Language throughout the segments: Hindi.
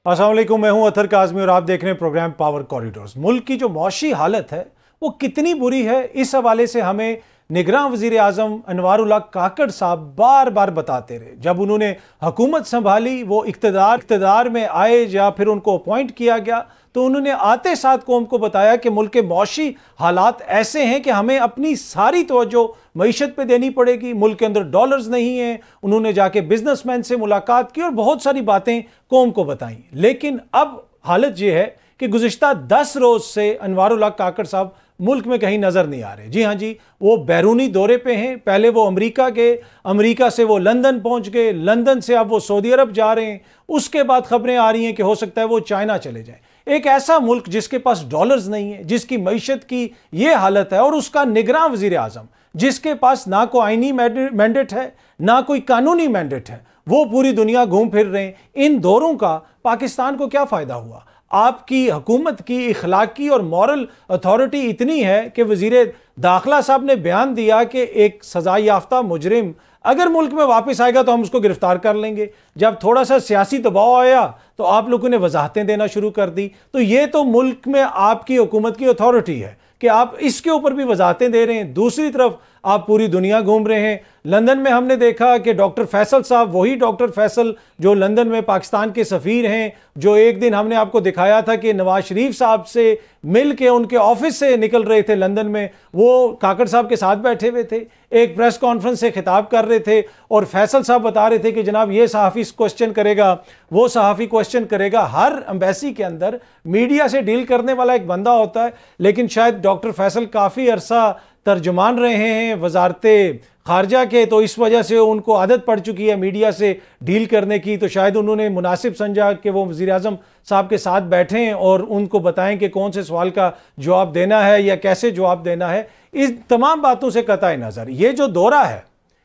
अस्सलाम वालेकुम, मैं हूं अतर काज़मी और आप देख रहे हैं प्रोग्राम पावर कॉरिडोर्स। मुल्क की जो मौशी हालत है वो कितनी बुरी है, इस हवाले से हमें निगरान वज़ीर आज़म अनवार उल्लाह काकड़ साहब बार बार बताते रहे। जब उन्होंने हुकूमत संभाली, वो इक़्तिदार में आए या फिर उनको अपॉइंट किया गया, तो उन्होंने आते साथ कौम को बताया कि मुल्क के मौशी हालात ऐसे हैं कि हमें अपनी सारी तवज्जो मईशत पे देनी पड़ेगी। मुल्क के अंदर डॉलर्स नहीं हैं। उन्होंने जाके बिजनेसमैन से मुलाकात की और बहुत सारी बातें कौम को बताई। लेकिन अब हालत यह है कि गुज़िश्ता 10 रोज़ से अनवार उल्लाह काकड़ साहब मुल्क में कहीं नज़र नहीं आ रहे। जी हाँ जी, वो बैरूनी दौरे पे हैं। पहले वो अमेरिका गए, अमेरिका से वो लंदन पहुंच गए, लंदन से अब वो सऊदी अरब जा रहे हैं। उसके बाद खबरें आ रही हैं कि हो सकता है वो चाइना चले जाएं। एक ऐसा मुल्क जिसके पास डॉलर्स नहीं है, जिसकी मईशत की ये हालत है, और उसका निगरान वज़ीर आज़म जिसके पास ना कोई आईनी मैंडेट है, ना कोई कानूनी मैंडेट है, वो पूरी दुनिया घूम फिर रहे हैं। इन दौरों का पाकिस्तान को क्या फ़ायदा हुआ? आपकी हुकूमत की इखलाकी और मॉरल अथॉरिटी इतनी है कि वज़ीर दाखिला साहब ने बयान दिया कि एक सजा याफ्ता मुजरिम अगर मुल्क में वापस आएगा तो हम उसको गिरफ्तार कर लेंगे। जब थोड़ा सा सियासी दबाव आया तो आप लोगों ने वजाहतें देना शुरू कर दी। तो ये तो मुल्क में आपकी हुकूमत की अथॉरिटी है कि आप इसके ऊपर भी वजाहतें दे रहे हैं। दूसरी तरफ आप पूरी दुनिया घूम रहे हैं। लंदन में हमने देखा कि डॉक्टर फैसल साहब, वही डॉक्टर फैसल जो लंदन में पाकिस्तान के सफ़ीर हैं, जो एक दिन हमने आपको दिखाया था कि नवाज शरीफ साहब से मिल के उनके ऑफिस से निकल रहे थे लंदन में, वो काकड़ साहब के साथ बैठे हुए थे, एक प्रेस कॉन्फ्रेंस से खिताब कर रहे थे और फैसल साहब बता रहे थे कि जनाब ये सहाफ़ी क्वेश्चन करेगा, वो सहाफ़ी क्वेश्चन करेगा। हर एम्बेसी के अंदर मीडिया से डील करने वाला एक बंदा होता है, लेकिन शायद डॉक्टर फैसल काफ़ी अरसा तर्जुमान रहे हैं वजारत खारजा के, तो इस वजह से उनको आदत पड़ चुकी है मीडिया से डील करने की। तो शायद उन्होंने मुनासिब समझा कि वो वज़ीर आज़म साहब के साथ बैठें और उनको बताएं कि कौन से सवाल का जवाब देना है या कैसे जवाब देना है। इस तमाम बातों से कतई नज़र ये जो दौरा है,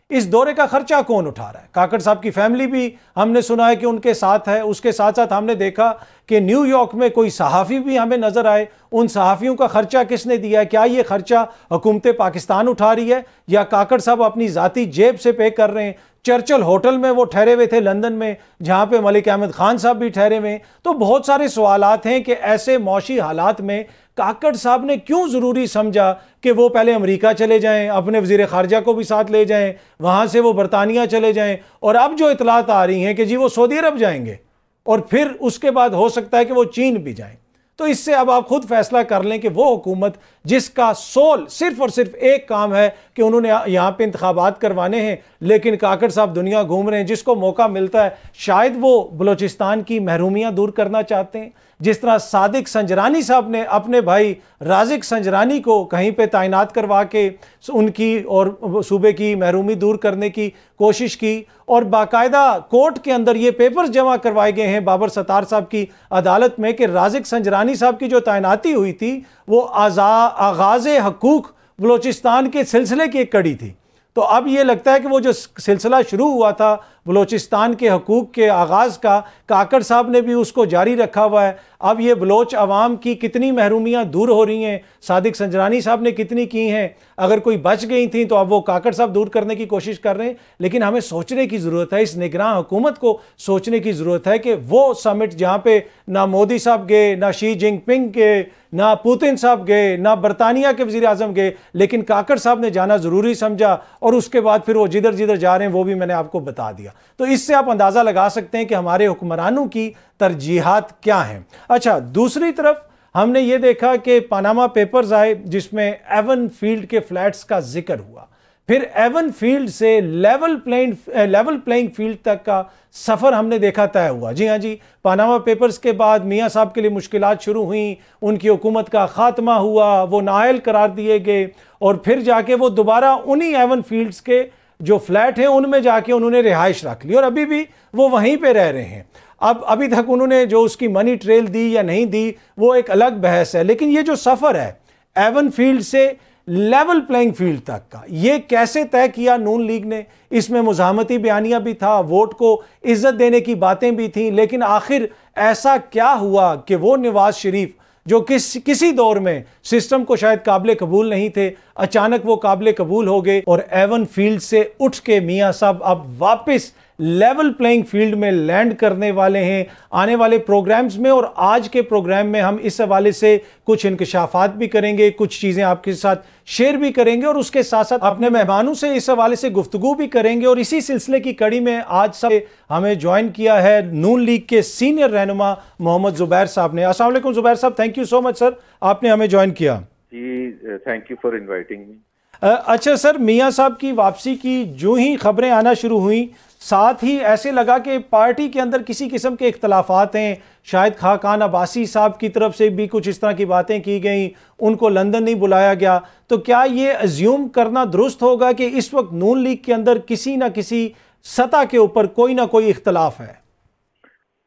इस दौरे का खर्चा कौन उठा रहा है? काकड़ साहब की फैमिली भी हमने सुना है कि उनके साथ है। उसके साथ साथ हमने देखा कि न्यूयॉर्क में कोई सहाफ़ी भी हमें नज़र आए। उन सहाफ़ियों का खर्चा किसने दिया है? क्या ये खर्चा हुकूमत पाकिस्तान उठा रही है या काकड़ साहब अपनी ज़ाती जेब से पे कर रहे हैं? चर्चिल होटल में वो ठहरे हुए थे लंदन में, जहाँ पे मलिक अहमद खान साहब भी ठहरे हुए। तो बहुत सारे सवालात हैं कि ऐसे मौशी हालात में काकड़ साहब ने क्यों ज़रूरी समझा कि वो पहले अमेरिका चले जाएं, अपने वज़ीर ख़ारजा को भी साथ ले जाएं, वहाँ से वो बरतानिया चले जाएं, और अब जो इतलात आ रही हैं कि जी वो सऊदी अरब जाएंगे और फिर उसके बाद हो सकता है कि वो चीन भी जाएं। तो इससे अब आप खुद फैसला कर लें कि वो हुकूमत जिसका सोल सिर्फ और सिर्फ एक काम है कि उन्होंने यहाँ पे इंतखाबात करवाने हैं, लेकिन काकड़ साहब दुनिया घूम रहे हैं, जिसको मौका मिलता है शायद वो बलोचिस्तान की महरूमियाँ दूर करना चाहते हैं। जिस तरह सादिक संजरानी साहब ने अपने भाई राजिक संजरानी को कहीं पे तैनात करवा के उनकी और सूबे की महरूमी दूर करने की कोशिश की, और बाकायदा कोर्ट के अंदर ये पेपर्स जमा करवाए गए हैं बाबर सत्तार साहब की अदालत में कि राजिक संजरानी साहब की जो तैनाती हुई थी वो आगाज़ हकूक़ बलोचिस्तान के सिलसिले की एक कड़ी थी। तो अब ये लगता है कि वो जो सिलसिला शुरू हुआ था बलोचिस्तान के हकूक़ के आगाज़ का, काकड़ साहब ने भी उसको जारी रखा हुआ है। अब ये बलोच अवाम की कितनी महरूमियाँ दूर हो रही हैं, सादिक संजरानी साहब ने कितनी की हैं, अगर कोई बच गई थी तो अब वो काकड़ साहब दूर करने की कोशिश कर रहे हैं। लेकिन हमें सोचने की ज़रूरत है, इस निगरान हुकूमत को सोचने की ज़रूरत है कि वो समिट जहाँ पे ना मोदी साहब गए, ना शी जिनपिंग गए, ना पुतिन साहब गए, ना बरतानिया के वज़ीर आज़म गए, लेकिन काकड़ साहब ने जाना ज़रूरी समझा, और उसके बाद फिर वो जिधर जिधर जा रहे हैं वो भी मैंने आपको बता दिया। तो इससे आप अंदाज़ा लगा सकते हैं कि हमारे हुक्मरानों की तरजीहात क्या हैं। अच्छा, दूसरी तरफ हमने ये देखा कि पनामा पेपर्स आए जिसमें एवन फील्ड के फ्लैट्स का जिक्र हुआ। फिर एवन फील्ड से लेवल प्लेइंग फील्ड तक का सफ़र हमने देखा तय हुआ। जी हाँ जी, पनामा पेपर्स के बाद मियाँ साहब के लिए मुश्किलात शुरू हुई, उनकी हुकूमत का ख़ात्मा हुआ, वो नाअहल करार दिए गए, और फिर जाके वो दोबारा उन्हीं एवन फील्ड्स के जो फ्लैट हैं उनमें जाके उन्होंने रिहाइश रख ली और अभी भी वो वहीं पे रह रहे हैं। अब अभी तक उन्होंने जो उसकी मनी ट्रेल दी या नहीं दी वो एक अलग बहस है, लेकिन ये जो सफ़र है एवन फील्ड से लेवल प्लेइंग फील्ड तक का, ये कैसे तय किया नून लीग ने? इसमें मुज़ाहमती बयानिया भी था, वोट को इज्जत देने की बातें भी थी, लेकिन आखिर ऐसा क्या हुआ कि वो नवाज शरीफ जो किसी दौर में सिस्टम को शायद काबिल कबूल नहीं थे, अचानक वो काबिल कबूल हो गए और एवन फील्ड से उठ के मियाँ साहब अब वापस लेवल प्लेइंग फील्ड में लैंड करने वाले हैं आने वाले प्रोग्राम्स में। और आज के प्रोग्राम में हम इस हवाले से कुछ इंकशाफात भी करेंगे, कुछ चीज़ें आपके साथ शेयर भी करेंगे और उसके साथ साथ अपने मेहमानों से इस हवाले से गुफ्तगू भी करेंगे। और इसी सिलसिले की कड़ी में आज सब हमें ज्वाइन किया है नून लीग के सीनियर रहनुमा मोहम्मद जुबैर साहब ने। अस्सलाम वालेकुम जुबैर साहब, thank you so much sir, आपने हमें ज्वाइन किया। जी, thank you for inviting me. अच्छा सर, मियां साहब की वापसी की जो ही खबरें आना शुरू हुई, साथ ही ऐसे लगा कि पार्टी के अंदर किसी किस्म के इख्तलाफात हैं। शायद खाकान अब्बासी साहब की तरफ से भी कुछ इस तरह की बातें की गई, उनको लंदन नहीं बुलाया गया। तो क्या ये अज्यूम करना दुरुस्त होगा कि इस वक्त नून लीग के अंदर किसी ना किसी सतह के ऊपर कोई ना कोई इख्तलाफ है?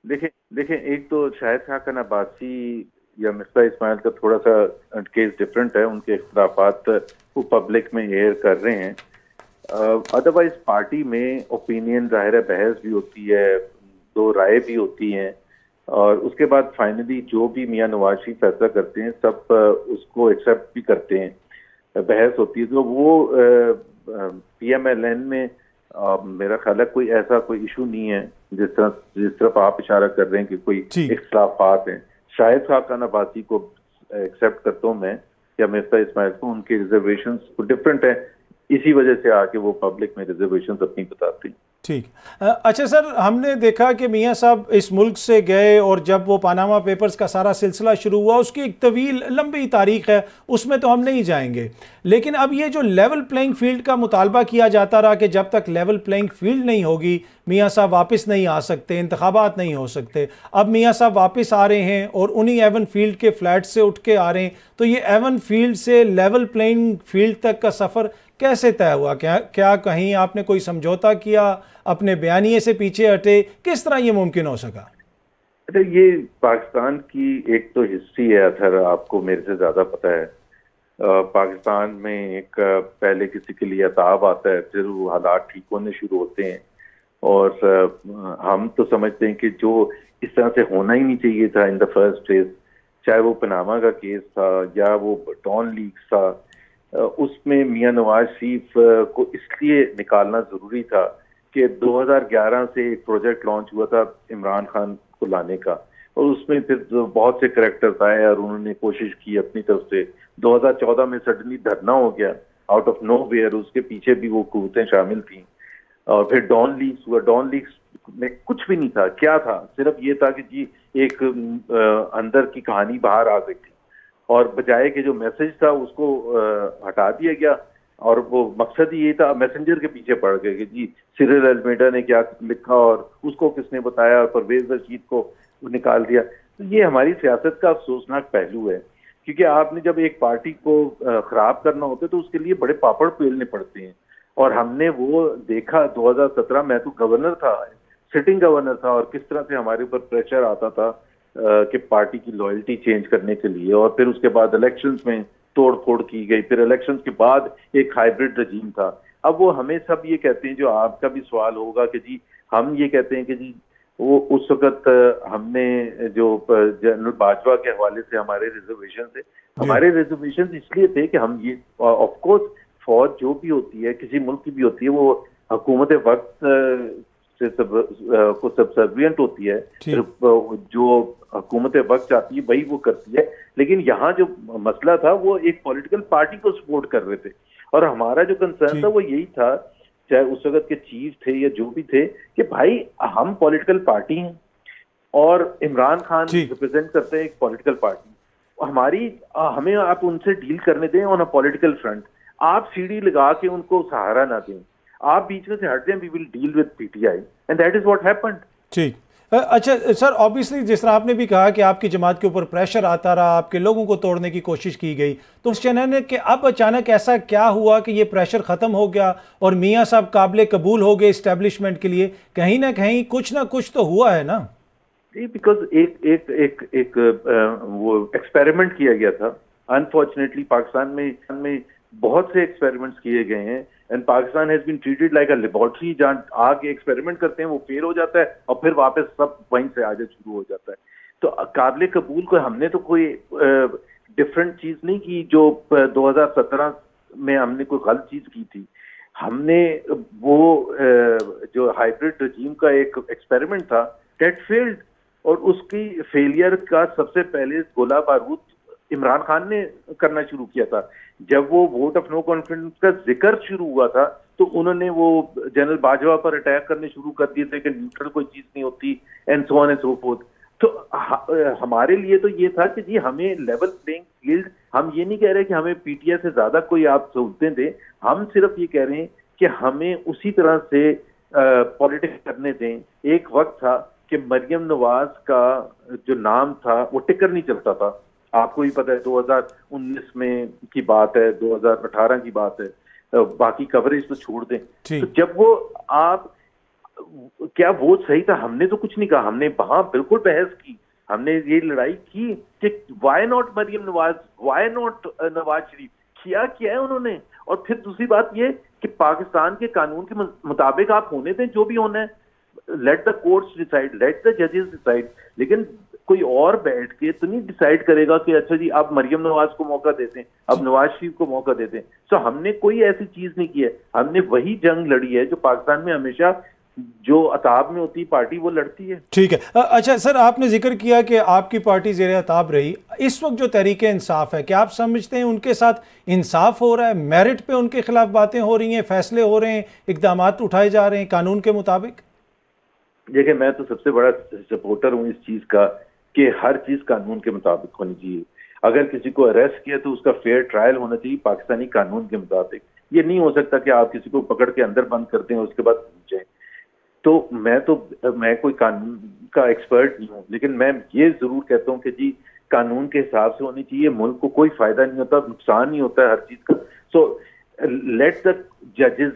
देखें, एक तो शायद खाकान अब्बासी या मिर्जा इस्माइल का थोड़ा सा केस डिफरेंट है, उनके इख्तलाफात वो पब्लिक में एयर कर रहे हैं। अदरवाइज पार्टी में ओपिनियन जाहिर है बहस भी होती है, दो राय भी होती हैं, और उसके बाद फाइनली जो भी मियां नवाज शरीफ फैसला करते हैं सब उसको एक्सेप्ट भी करते हैं, बहस होती है। तो वो PMLN में मेरा ख्याल है कोई ऐसा कोई इशू नहीं है जिस तरफ आप इशारा कर रहे हैं कि कोई इख्तलाफात हैं। शायद खाकान अब्बासी को एक्सेप्ट करता हूँ मैं, या मिर्जा इस्माइल को, उनके रिजर्वेशंस डिफरेंट है, इसी वजह से आके वो पब्लिक में रिजर्वेशंस अपनी बताते हैं। ठीक। अच्छा सर, हमने देखा कि मियां साहब इस मुल्क से गए और जब वो पानामा पेपर्स का सारा सिलसिला शुरू हुआ, उसकी एक तवील लंबी तारीख है, उसमें तो हम नहीं जाएंगे। लेकिन अब ये जो लेवल प्लेइंग फील्ड का मुतालबा किया जाता रहा कि जब तक लेवल प्लेइंग फील्ड नहीं होगी मियां साहब वापस नहीं आ सकते, इंतखाबात नहीं हो सकते। अब मियां साहब वापस आ रहे हैं और उन्हीं एवन फील्ड के फ्लैट से उठ के आ रहे हैं, तो ये एवन फील्ड से लेवल प्लेइंग फील्ड तक का सफ़र कैसे तय हुआ? क्या कहीं आपने कोई समझौता किया, अपने बयानिए से पीछे हटे, किस तरह ये मुमकिन हो सका? अरे ये पाकिस्तान की एक तो हिस्ट्री है, अथर आपको मेरे से ज्यादा पता है। पाकिस्तान में एक पहले किसी के लिए अताब आता है, फिर वो हालात ठीक होने शुरू होते हैं, और हम तो समझते हैं कि जो इस तरह से होना ही नहीं चाहिए था इन द फर्स्ट प्लेस, चाहे वो पनामा का केस था या वो डॉन लीक्स था, उसमें मियां नवाज शरीफ को इसलिए निकालना जरूरी था कि 2011 से एक प्रोजेक्ट लॉन्च हुआ था इमरान खान को लाने का, और उसमें फिर बहुत से करैक्टर्स आए और उन्होंने कोशिश की अपनी तरफ से। 2014 में सडनली धरना हो गया आउट ऑफ नो वेयर, उसके पीछे भी वो कुव्वतें शामिल थी। और फिर डॉन लीक्स हुआ। डॉन लीक्स में कुछ भी नहीं था, क्या था, सिर्फ ये था कि जी एक अंदर की कहानी बाहर आ गई थी, और बजाय के जो मैसेज था उसको हटा दिया गया, और वो मकसद ही ये था, मैसेंजर के पीछे पड़ गए कि जी सिरिल अल्मेडा ने क्या लिखा और उसको किसने बताया, और परवेज रशीद को निकाल दिया। तो ये हमारी सियासत का अफसोसनाक पहलू है, क्योंकि आपने जब एक पार्टी को खराब करना होता है तो उसके लिए बड़े पापड़ पेलने पड़ते हैं, और हमने वो देखा 2017 में। तो गवर्नर था, सिटिंग गवर्नर था, और किस तरह से हमारे ऊपर प्रेशर आता था कि पार्टी की लॉयल्टी चेंज करने के लिए, और फिर उसके बाद इलेक्शंस में तोड़ फोड़ की गई, फिर इलेक्शंस के बाद एक हाइब्रिड रजीम था। अब वो हमें सब ये कहते हैं, जो आपका भी सवाल होगा कि जी हम ये कहते हैं कि जी वो उस वक्त हमने जो जनरल बाजवा के हवाले से हमारे रिजर्वेशन इसलिए थे कि हम ये, ऑफ कोर्स फौज जो भी होती है किसी मुल्क की भी होती है, वो हुकूमत वक्त से को सबसर्विएंट होती है, जो हुकूमत वक्त चाहती है वही वो करती है। लेकिन यहाँ जो मसला था वो एक पॉलिटिकल पार्टी को सपोर्ट कर रहे थे, और हमारा जो कंसर्न था वो यही था, चाहे उस वक्त के चीफ थे या जो भी थे, कि भाई हम पॉलिटिकल पार्टी हैं और इमरान खान रिप्रेजेंट करते हैं एक पॉलिटिकल पार्टी, हमें आप उनसे डील करने दें ऑन अ पॉलिटिकल फ्रंट। आप सीढ़ी लगा के उनको सहारा ना दें, आप बीच में से हट जाएं, we will deal with PTI, and that is what happened. ठीक। अच्छा सर, ऑब्वियसली जिस तरह आपने भी कहा कि आपकी जमात के ऊपर प्रेशर आता रहा, आपके लोगों को तोड़ने की कोशिश की गई, तो उस चैनल कि अब अचानक ऐसा क्या हुआ कि ये प्रेशर ख़त्म हो गया और मियां साहब काबिल कबूल हो गए इस्टेब्लिशमेंट के लिए? कहीं ना कहीं कुछ ना कुछ तो हुआ है ना? बिकॉज एक वो एक्सपेरिमेंट किया गया था। अनफॉर्चुनेटली पाकिस्तान में बहुत से एक्सपेरिमेंट्स किए गए हैं, and Pakistan has been treated like a laboratory, जहाँ आगे एक्सपेरिमेंट करते हैं, वो फेल हो जाता है और फिर वापस सब वहीं से आगे शुरू हो जाता है। तो काबिल कबूल को हमने तो कोई डिफरेंट चीज नहीं की जो 2017 में हमने कोई गलत चीज की थी। हमने वो जो हाइब्रिड रजीम का एक एक्सपेरिमेंट था, दैट फेल्ड, और उसकी फेलियर का सबसे पहले गोला बारूद इमरान खान ने करना शुरू किया था। जब वो वोट ऑफ नो कॉन्फिडेंस का जिक्र शुरू हुआ था तो उन्होंने वो जनरल बाजवा पर अटैक करने शुरू कर दिए थे कि न्यूट्रल कोई चीज नहीं होती, and so on and so fourth. तो हमारे लिए तो ये था कि जी हमें लेवल प्लेइंग फील्ड, हम ये नहीं कह रहे कि हमें पीटीआई से ज्यादा कोई आप सहूलतें दें, हम सिर्फ ये कह रहे हैं कि हमें उसी तरह से पॉलिटिक्स करने दें। एक वक्त था कि मरियम नवाज का जो नाम था वो टिकर नहीं चलता था, आपको भी पता है, 2019 में की बात है, 2018 की बात है, बाकी कवरेज तो छोड़ दें। तो जब वो आप क्या वो सही था? हमने तो कुछ नहीं कहा, हमने वहां बिल्कुल बहस की, हमने ये लड़ाई की कि why not Maryam Nawaz, why not Nawaz Sharif, किया है उन्होंने। और फिर दूसरी बात ये कि पाकिस्तान के कानून के मुताबिक आप होने दें जो भी होना है, let the courts decide, let the जजेस डिसाइड, लेकिन कोई और बैठ के तो नहीं डिसाइड करेगा कि अच्छा जी अब मरियम नवाज को मौका देते हैं, अब नवाज शरीफ को मौका देते हैं। सो हमने कोई ऐसी चीज नहीं की है, हमने वही जंग लड़ी है जो पाकिस्तान में हमेशा जो अताब में होती पार्टी वो लड़ती है। ठीक है। अच्छा सर, आपने जिक्र किया कि आपकी पार्टी ज़ेरे अताब रही, इस वक्त जो तहरीक इंसाफ है, क्या आप समझते हैं उनके साथ इंसाफ हो रहा है? मेरिट पे उनके खिलाफ बातें हो रही हैं, फैसले हो रहे हैं, इकदाम उठाए जा रहे हैं कानून के मुताबिक? देखिए, मैं तो सबसे बड़ा सपोर्टर हूँ इस चीज का कि हर चीज कानून के मुताबिक होनी चाहिए। अगर किसी को अरेस्ट किया तो उसका फेयर ट्रायल होना चाहिए पाकिस्तानी कानून के मुताबिक। ये नहीं हो सकता कि आप किसी को पकड़ के अंदर बंद करते हैं उसके बाद जाए। तो मैं कोई कानून का एक्सपर्ट नहीं हूँ, लेकिन मैं ये जरूर कहता हूँ कि जी कानून के हिसाब से होनी चाहिए, मुल्क को कोई फायदा नहीं होता, नुकसान नहीं होता है हर चीज का। सो लेट द जजेस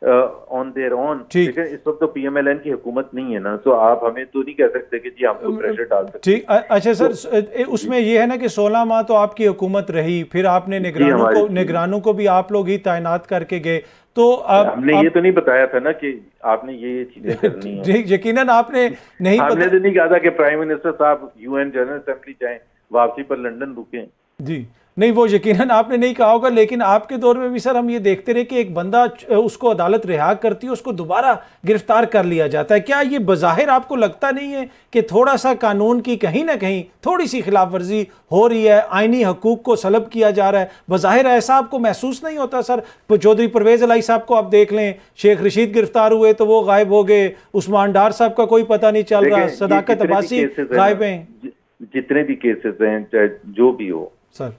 ऑन देयर ऑन। लेकिन इस वक्त तो पीएमएलएन की हुकूमत नहीं है ना, तो आप हमें तो नहीं कह सकते कि जी हमको प्रेशर डाल सकते। ठीक, अच्छा सर, उसमें ये है ना कि 16 माह तो आपकी हुकूमत रही, फिर आपने निगरानों को भी आप लोग ही तैनात करके गए, तो हमने ये तो नहीं बताया था ना कि आपने ये चीजें करनी है। यकीनन आपने नहीं, हमने तो नहीं कहा था कि प्राइम मिनिस्टर साहब यूएन जनरल असेंबली जाएं, वापसी पर लंदन रुकें। जी नहीं, वो यकीनन आपने नहीं कहा होगा, लेकिन आपके दौर में भी सर हम ये देखते रहे कि एक बंदा उसको अदालत रिहा करती है, उसको दोबारा गिरफ्तार कर लिया जाता है। क्या ये बज़ाहिर आपको लगता नहीं है कि थोड़ा सा कानून की कहीं ना कहीं थोड़ी सी खिलाफ वर्जी हो रही है, आईनी हकूक को सलब किया जा रहा है? बज़ाहिर ऐसा आपको महसूस नहीं होता सर? चौधरी परवेज अलाई साहब को आप देख लें, शेख रशीद गिरफ्तार हुए तो वो गायब हो गए, उस्मान डार साहब का कोई पता नहीं चल रहा, सदाकत अब्बासी गायब हैं। जितने भी केसेस हैं, चाहे जो भी हो सर,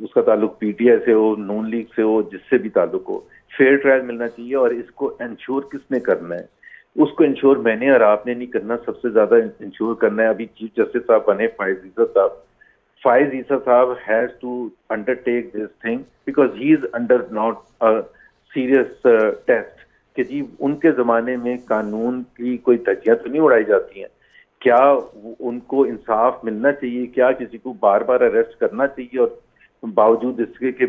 उसका ताल्लुक पीटीआई से हो, नून लीग से हो, जिससे भी ताल्लुक हो, फेयर ट्रायल मिलना चाहिए। और इसको इंश्योर किसने करना है? उसको इंश्योर मैंने और आपने नहीं करना, सबसे ज्यादा इंश्योर करना है अभी चीफ जस्टिस साहब बने फायज ईसा साहब। फायज ईसा साहब has to undertake this thing because he is under not a serious test कि जी उनके जमाने में कानून की कोई धज्जियां तो नहीं उड़ाई जाती हैं। क्या उनको इंसाफ मिलना चाहिए? क्या किसी को बार बार अरेस्ट करना चाहिए? और बावजूद इसके कि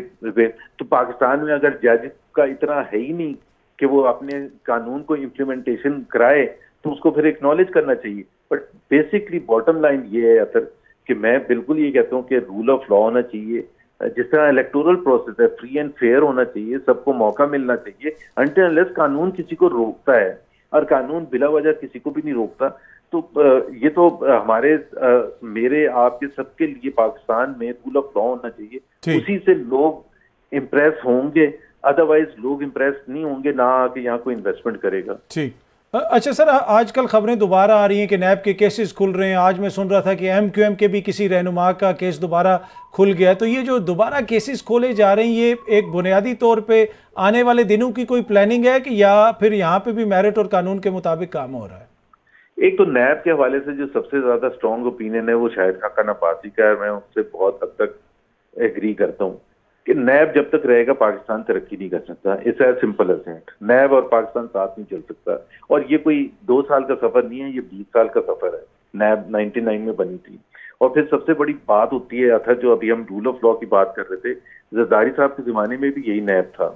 तो पाकिस्तान में अगर जज का इतना है ही नहीं कि वो अपने कानून को इम्प्लीमेंटेशन कराए तो उसको फिर एक्नॉलेज करना चाहिए। बट बेसिकली बॉटम लाइन ये है अतर कि मैं बिल्कुल ये कहता हूँ कि रूल ऑफ लॉ होना चाहिए, जिस तरह इलेक्टोरल प्रोसेस है फ्री एंड फेयर होना चाहिए, सबको मौका मिलना चाहिए। अनटिल अनलेस कानून किसी को रोकता है, और कानून बिला वजह किसी को भी नहीं रोकता, तो ये तो हमारे मेरे आपके सबके लिए पाकिस्तान में रूल ऑफ लॉ होना चाहिए। उसी से लोग इम्प्रेस होंगे, अदरवाइज लोग इम्प्रेस नहीं होंगे, ना आके यहाँ कोई इन्वेस्टमेंट करेगा। ठीक, अच्छा सर, आजकल खबरें दोबारा आ रही हैं कि नैब के केसेस खुल रहे हैं। आज मैं सुन रहा था कि एमक्यूएम के भी किसी रहनुमा का केस दोबारा खुल गया। तो ये जो दोबारा केसेस खोले जा रहे हैं, ये एक बुनियादी तौर पे आने वाले दिनों की कोई प्लानिंग है कि या फिर यहाँ पे भी मेरिट और कानून के मुताबिक काम हो रहा है? एक तो नैब के हवाले से जो सबसे ज्यादा स्ट्रॉन्ग ओपिनियन है वो शाहिद खान अब्बासी का है। मैं उससे बहुत हद तक एग्री करता हूँ कि नैब जब तक रहेगा पाकिस्तान तरक्की नहीं कर सकता। It's as simple as that. NAB और पाकिस्तान साथ नहीं चल सकता, और ये कोई 2 साल का सफर नहीं है, ये 20 साल का सफर है। नैब 99 में बनी थी। और फिर सबसे बड़ी बात होती है अथर, जो अभी हम रूल ऑफ लॉ की बात कर रहे थे, जरदारी साहब के जमाने में भी यही नैब था,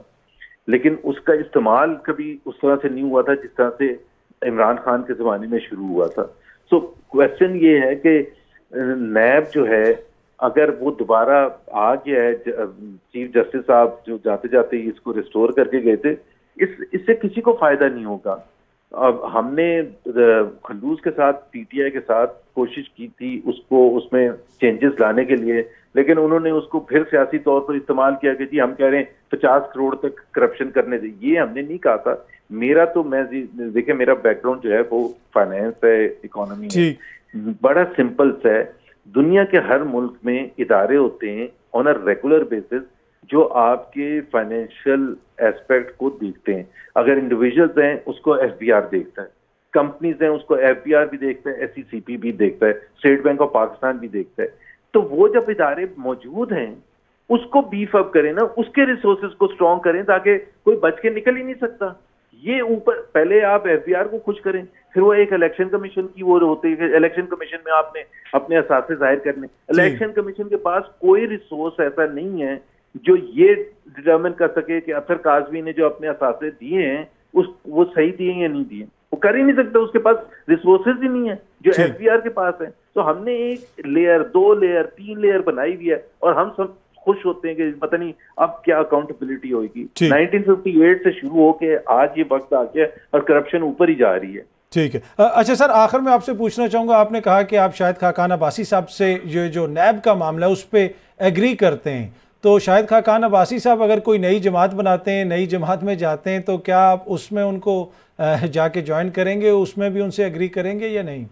लेकिन उसका इस्तेमाल कभी उस तरह से नहीं हुआ था जिस तरह से इमरान खान के जमाने में शुरू हुआ था। सो क्वेश्चन ये है कि नैब जो है अगर वो दोबारा आ गया है, चीफ जस्टिस साहब जो जाते जाते इसको रिस्टोर करके गए थे, इससे किसी को फायदा नहीं होगा। अब हमने खलूस के साथ, पीटीआई के साथ कोशिश की थी उसको उसमें चेंजेस लाने के लिए, लेकिन उन्होंने उसको फिर सियासी तौर पर इस्तेमाल किया कि जी हम कह रहे हैं 50 करोड़ तक करप्शन करने दे। ये हमने नहीं कहा था। मेरा तो देखिए मेरा बैकग्राउंड जो है वो फाइनेंस है, इकोनॉमी है, बड़ा सिंपल सा है। दुनिया के हर मुल्क में इदारे होते हैं ऑन अ रेगुलर बेसिस जो आपके फाइनेंशियल एस्पेक्ट को देखते हैं। अगर इंडिविजुअल्स हैं उसको एफबीआर देखता है, कंपनीज हैं उसको एफबीआर भी देखता है, एसईसीपी भी देखता है, स्टेट बैंक ऑफ पाकिस्तान भी देखता है। तो वो जब इदारे मौजूद हैं उसको बीफ अप करें ना, उसके रिसोर्सेज को स्ट्रॉन्ग करें ताकि कोई बच के निकल ही नहीं सकता। ये ऊपर पहले आप एफबीआर को खुश करें, फिर वो एक इलेक्शन कमीशन की वो होती है, इलेक्शन कमीशन में आपने अपने असासे जाहिर करने। इलेक्शन कमीशन के पास कोई रिसोर्स ऐसा नहीं है जो ये डिटरमिन कर सके कि अतर काजमी ने जो अपने असासे दिए हैं वो सही दिए या नहीं दिए। वो कर ही नहीं सकता, उसके पास रिसोर्सेज ही नहीं है जो एफबीआर के पास है। तो हमने एक लेयर, 2 लेयर, 3 लेयर बनाई हुई है और हम सब खुश होते हैं कि पता नहीं अब क्या अकाउंटेबिलिटी होगी। 1958 से शुरू होके आज ये वक्त आ गया और करप्शन ऊपर ही जा रही है। ठीक है। अच्छा सर, आखिर में आपसे पूछना चाहूँगा, आपने कहा कि आप शाहिद खाकान अब्बासी साहब से जो नैब का मामला है उस पर एग्री करते हैं, तो शाहिद खाकान अब्बासी साहब अगर कोई नई जमात बनाते हैं, नई जमात में जाते हैं, तो क्या आप उसमें उनको जाके ज्वाइन करेंगे, उसमें भी उनसे एग्री करेंगे या नहीं?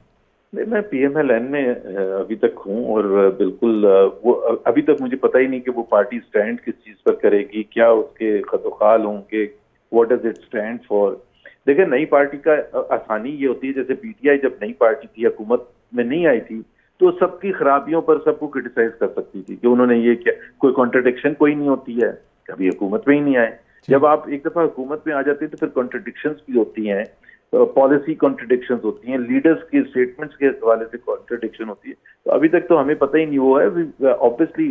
नहीं, मैं पीएमएलएन में अभी तक हूँ और बिल्कुल वो अभी तक मुझे पता ही नहीं कि वो पार्टी स्टैंड किस चीज़ पर करेगी, क्या उसके खतोखाल होंगे, what does it stand for. देखिए नई पार्टी का आसानी ये होती है, जैसे पीटीआई जब नई पार्टी थी, हुकूमत में नहीं आई थी, तो सबकी खराबियों पर सबको क्रिटिसाइज कर सकती थी कि उन्होंने ये किया। कोई कॉन्ट्रडिक्शन कोई नहीं होती है, कभी हुकूमत में ही नहीं आए। जब आप एक दफा हुकूमत में आ जाते हैं तो फिर कॉन्ट्रडिक्शंस भी होती हैं, पॉलिसी कॉन्ट्रडिक्शंस होती हैं, लीडर्स की स्टेटमेंट्स के हवाले से कॉन्ट्रडिक्शन होती है। तो अभी तक तो हमें पता ही नहीं हुआ है। ऑब्वियसली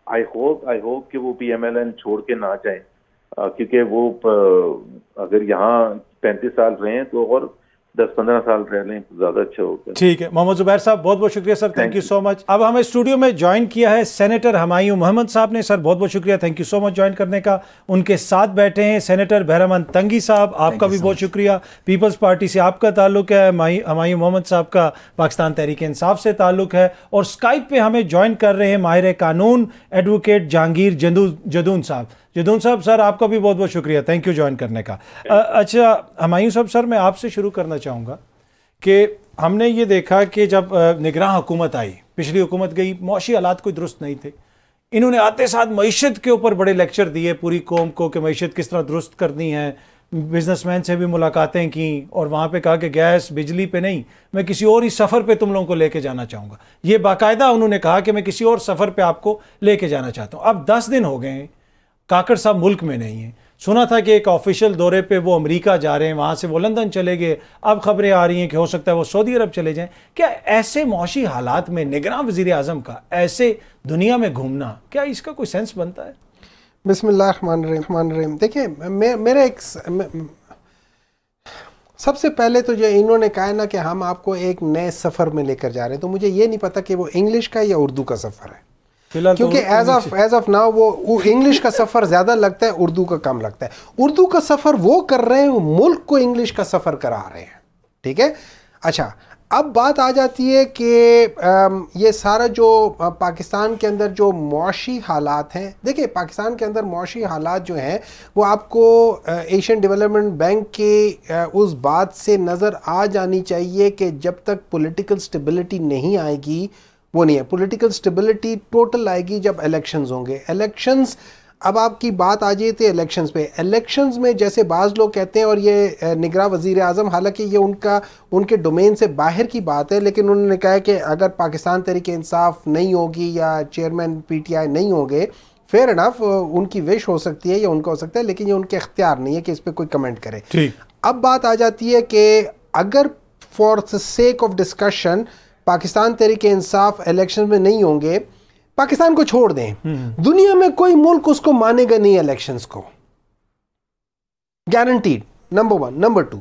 आई होप कि वो पीएमएलएन छोड़ के ना जाए, क्योंकि वो अगर यहाँ 35 साल रहे हैं तो और 10-15 साल रह लें तो ज्यादा अच्छा होगा। ठीक है मोहम्मद जुबैर साहब, बहुत बहुत शुक्रिया sir, thank you so much. अब हमें स्टूडियो में ज्वाइन किया है सेनेटर हमायूं मोहम्मद साहब ने। सर बहुत बहुत शुक्रिया, thank you so much join करने का। उनके साथ बैठे हैं सेनेटर बहरामंद तंगी साहब, आपका भी बहुत शुक्रिया। पीपल्स पार्टी से आपका ताल्लुक है, हमायूं मोहम्मद साहब का पाकिस्तान तहरीक इंसाफ से ताल्लुक है। और स्काइप पे हमें ज्वाइन कर रहे हैं माहिर कानून एडवोकेट जहांगीर जदून साहब। जदून साहब सर आपका भी बहुत बहुत शुक्रिया, थैंक यू ज्वाइन करने का। अच्छा हमायूं साहब, सर मैं आपसे शुरू करना चाहूँगा कि हमने ये देखा कि जब निगरान हुकूमत आई, पिछली हुकूमत गई, मौशी हालात कोई दुरुस्त नहीं थे। इन्होंने आते साथ मईशत के ऊपर बड़े लेक्चर दिए पूरी कौम को कि मईशत किस तरह दुरुस्त करनी है। बिजनेसमैन से भी मुलाकातें की और वहाँ पे कहा कि गैस बिजली पे नहीं, मैं किसी और ही सफ़र पे तुम लोगों को लेके जाना चाहूँगा। ये बाकायदा उन्होंने कहा कि मैं किसी और सफ़र पे आपको लेके जाना चाहता हूँ। अब 10 दिन हो गए हैं, काकड़ साहब मुल्क में नहीं है। सुना था कि एक ऑफिशियल दौरे पे वो अमेरिका जा रहे हैं, वहाँ से वो लंदन चले गए, अब खबरें आ रही हैं कि हो सकता है वो सऊदी अरब चले जाएं। क्या ऐसे मौशी हालात में निगरान वज़ीर आज़म का ऐसे दुनिया में घूमना, क्या इसका कोई सेंस बनता है? बिस्मिल्लाहिर्रहमानिर्रहीम। देखिए मेरा एक सबसे पहले तो जो इन्होंने कहा ना कि हम आपको एक नए सफ़र में लेकर जा रहे हैं, तो मुझे ये नहीं पता कि वो इंग्लिश का या उर्दू का सफ़र है, क्योंकि एज ऑफ नाउ वो इंग्लिश का सफ़र ज़्यादा लगता है, उर्दू का कम लगता है। उर्दू का सफ़र वो कर रहे हैं, वो मुल्क को इंग्लिश का सफ़र करा रहे हैं, ठीक है। अच्छा, अब बात आ जाती है कि ये सारा जो पाकिस्तान के अंदर जो मौशी हालात हैं, देखिए पाकिस्तान के अंदर मौशी हालात जो हैं वो आपको एशियन डेवलपमेंट बैंक के उस बात से नज़र आ जानी चाहिए कि जब तक पॉलिटिकल स्टेबिलिटी नहीं आएगी, वो नहीं है। पॉलिटिकल स्टेबिलिटी टोटल आएगी जब इलेक्शंस होंगे। इलेक्शंस, अब आपकी बात आ जाए तो इलेक्शंस पे, इलेक्शंस में जैसे बाज़ लोग कहते हैं, और ये निगरान वज़ीर आज़म, हालांकि ये उनके डोमेन से बाहर की बात है, लेकिन उन्होंने कहा है कि अगर पाकिस्तान तहरीक इंसाफ नहीं होगी या चेयरमैन पीटीआई नहीं होंगे, फेयर इनफ, उनकी विश हो सकती है या उनका हो सकता है, लेकिन ये उनके इख्तियार नहीं है कि इस पर कोई कमेंट करे। अब बात आ जाती है कि अगर for the sake of discussion Pakistan Tehreek Insaf election में नहीं होंगे, पाकिस्तान को छोड़ दें, दुनिया में कोई मुल्क उसको मानेगा नहीं इलेक्शंस को, गारंटीड, नंबर 1। नंबर 2,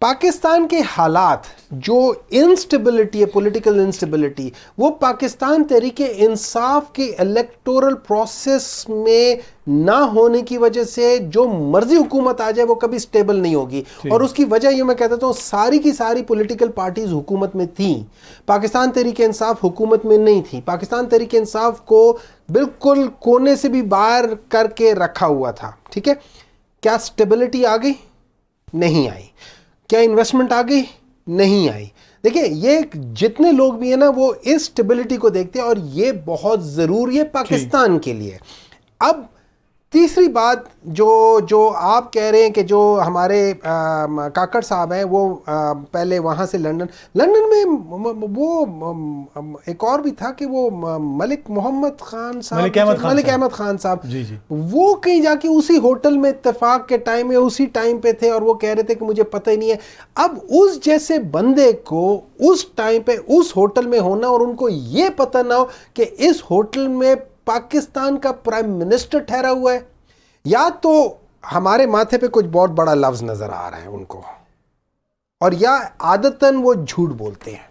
पाकिस्तान के हालात, जो इंस्टेबिलिटी है, पॉलिटिकल इंस्टेबिलिटी, वो पाकिस्तान तहरीक इंसाफ के इलेक्टोरल प्रोसेस में ना होने की वजह से जो मर्जी हुकूमत आ जाए वो कभी स्टेबल नहीं होगी। और उसकी वजह ये मैं कहता हूँ, सारी की सारी पॉलिटिकल पार्टीज हुकूमत में थी, पाकिस्तान तहरीक इंसाफ हुकूमत में नहीं थी। पाकिस्तान तहरीक इंसाफ को बिल्कुल कोने से भी बाहर करके रखा हुआ था। ठीक है, क्या स्टेबिलिटी आ गई? नहीं आई। क्या इन्वेस्टमेंट आ गई? नहीं आई। देखिए, ये जितने लोग भी हैं ना, वो इस स्टेबिलिटी को देखते हैं और ये बहुत ज़रूरी है पाकिस्तान के लिए। अब तीसरी बात जो आप कह रहे हैं कि जो हमारे काकड़ साहब हैं वो पहले वहाँ से लंदन में वो एक और भी था कि वो मलिक अहमद खान साहब वो कहीं जाके उसी होटल में इत्तेफाक के टाइम में उसी टाइम पे थे और वो कह रहे थे कि मुझे पता ही नहीं है। अब उस जैसे बंदे को उस टाइम पे उस होटल में होना और उनको ये पता ना हो कि इस होटल में पाकिस्तान का प्राइम मिनिस्टर ठहरा हुआ है, या तो हमारे माथे पे कुछ बहुत बड़ा लफ्ज नजर आ रहा है उनको, और या आदतन वो झूठ बोलते हैं।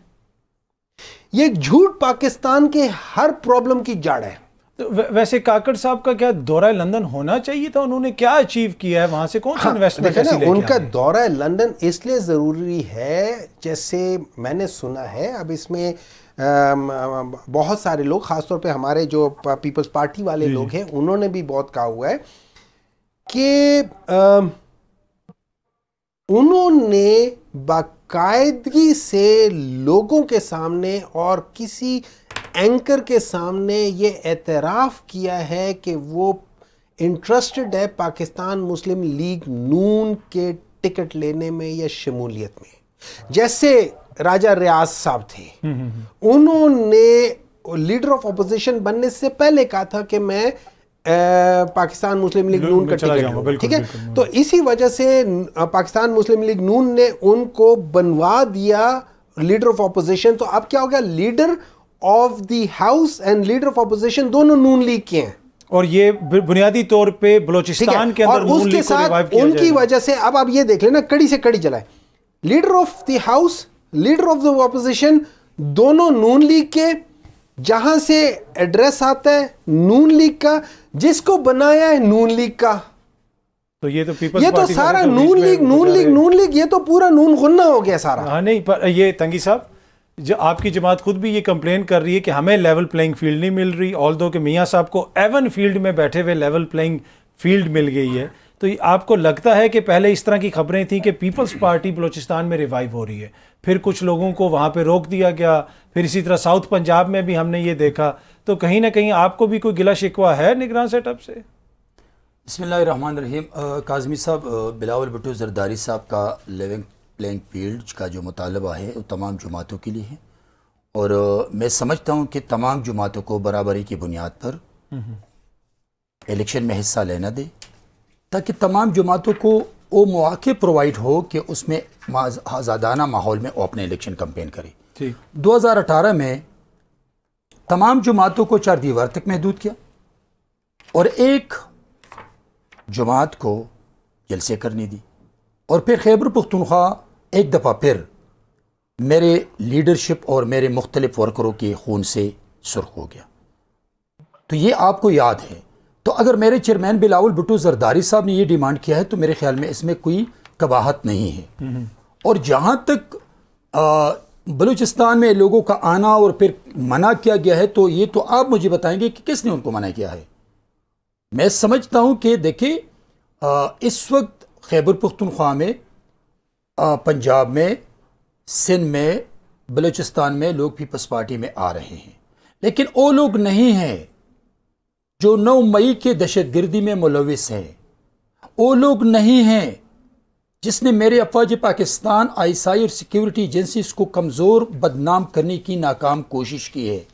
ये झूठ पाकिस्तान के हर प्रॉब्लम की जड़ है। तो वैसे काकड़ साहब का क्या दौरा लंदन होना चाहिए था? उन्होंने क्या अचीव किया है वहां से? कौन सा इन्वेस्टमेंट ऐसी लेके उनका दौरा लंदन इसलिए जरूरी है, जैसे मैंने सुना है, अब इसमें बहुत सारे लोग, खासतौर पे हमारे जो पीपल्स पार्टी वाले लोग हैं, उन्होंने भी बहुत कहा हुआ है कि उन्होंने बाकायदगी से लोगों के सामने और किसी एंकर के सामने ये एतराफ़ किया है कि वो इंटरेस्टेड है पाकिस्तान मुस्लिम लीग नून के टिकट लेने में या शमूलियत में। जैसे राजा रियाज साहब थे, उन्होंने लीडर ऑफ अपोजिशन बनने से पहले कहा था कि मैं पाकिस्तान मुस्लिम लीग नून का टिकट लूंगा। ठीक है, तो इसी वजह से पाकिस्तान मुस्लिम लीग नून ने उनको बनवा दिया लीडर ऑफ अपोजिशन। तो अब क्या हो गया, leader of the house and leader of opposition दोनों नून लीग के हैं। और ये बुनियादी तौर पे बलूचिस्तान के अंदर और उसके साथ उनकी वजह से अब आप ये देख लेना, कड़ी से कड़ी चलाए, leader of the house, leader of the opposition, दोनों नून लीग के, जहां से एड्रेस आता है नून लीग का, जिसको बनाया है नून लीग का। तो ये तो सारा नून लीग, ये तो पूरा नून गुन्ना हो गया सारा। हाँ, नहीं, पर ये तंगी साहब, जो आपकी जमात खुद भी ये कंप्लेन कर रही है कि हमें लेवल प्लेइंग फील्ड नहीं मिल रही, ऑल्दो कि मियाँ साहब को एवन फील्ड में बैठे हुए लेवल प्लेइंग फील्ड मिल गई है। तो आपको लगता है कि पहले इस तरह की खबरें थी कि पीपल्स पार्टी बलूचिस्तान में रिवाइव हो रही है, फिर कुछ लोगों को वहाँ पे रोक दिया गया, फिर इसी तरह साउथ पंजाब में भी हमने ये देखा, तो कहीं ना कहीं आपको भी कोई गिला शिकवा है निगरान सेटअप से? बिस्मिल्लाहिर्रहमानिर्रहीम। काज़मी साहब, बिलावल भुट्टो जरदारी साहब का लेवल प्लेइंग फील्ड का जो मुतालबा है वो तमाम जमातों के लिए है, और मैं समझता हूँ कि तमाम जमातों को बराबरी की बुनियाद पर इलेक्शन में हिस्सा लेना दे, ताकि तमाम जमातों को वो मौके प्रोवाइड हो कि उसमें आज़ादाना माहौल में वो अपने इलेक्शन कैंपेन करे। 2018 में तमाम जमातों को 4 दीवार तक महदूद किया और एक जमात को जलसे करने दी, और फिर खैबर पख्तूनख्वा एक दफ़ा फिर मेरे लीडरशिप और मेरे मुख्तलिफ वर्करों के खून से सुर्ख हो गया। तो ये आपको याद है। तो अगर मेरे चेयरमैन बिलावल भुट्टो जरदारी साहब ने ये डिमांड किया है तो मेरे ख्याल में इसमें कोई कबाहत नहीं है। और जहाँ तक बलूचिस्तान में लोगों का आना और फिर मना किया गया है, तो ये तो आप मुझे बताएंगे कि किसने उनको मना किया है। मैं समझता हूँ कि देखिए, इस वक्त खैबर पख्तूनख्वा में, पंजाब में, सिंध में, बलूचिस्तान में लोग पीपल्स पार्टी में आ रहे हैं, लेकिन वो लोग नहीं हैं जो 9 मई के दहशतगर्दी में मुलविस हैं। वो लोग नहीं हैं जिसने मेरे अफवाज पाकिस्तान, आईएसआई और सिक्योरिटी एजेंसीज को कमज़ोर बदनाम करने की नाकाम कोशिश की है।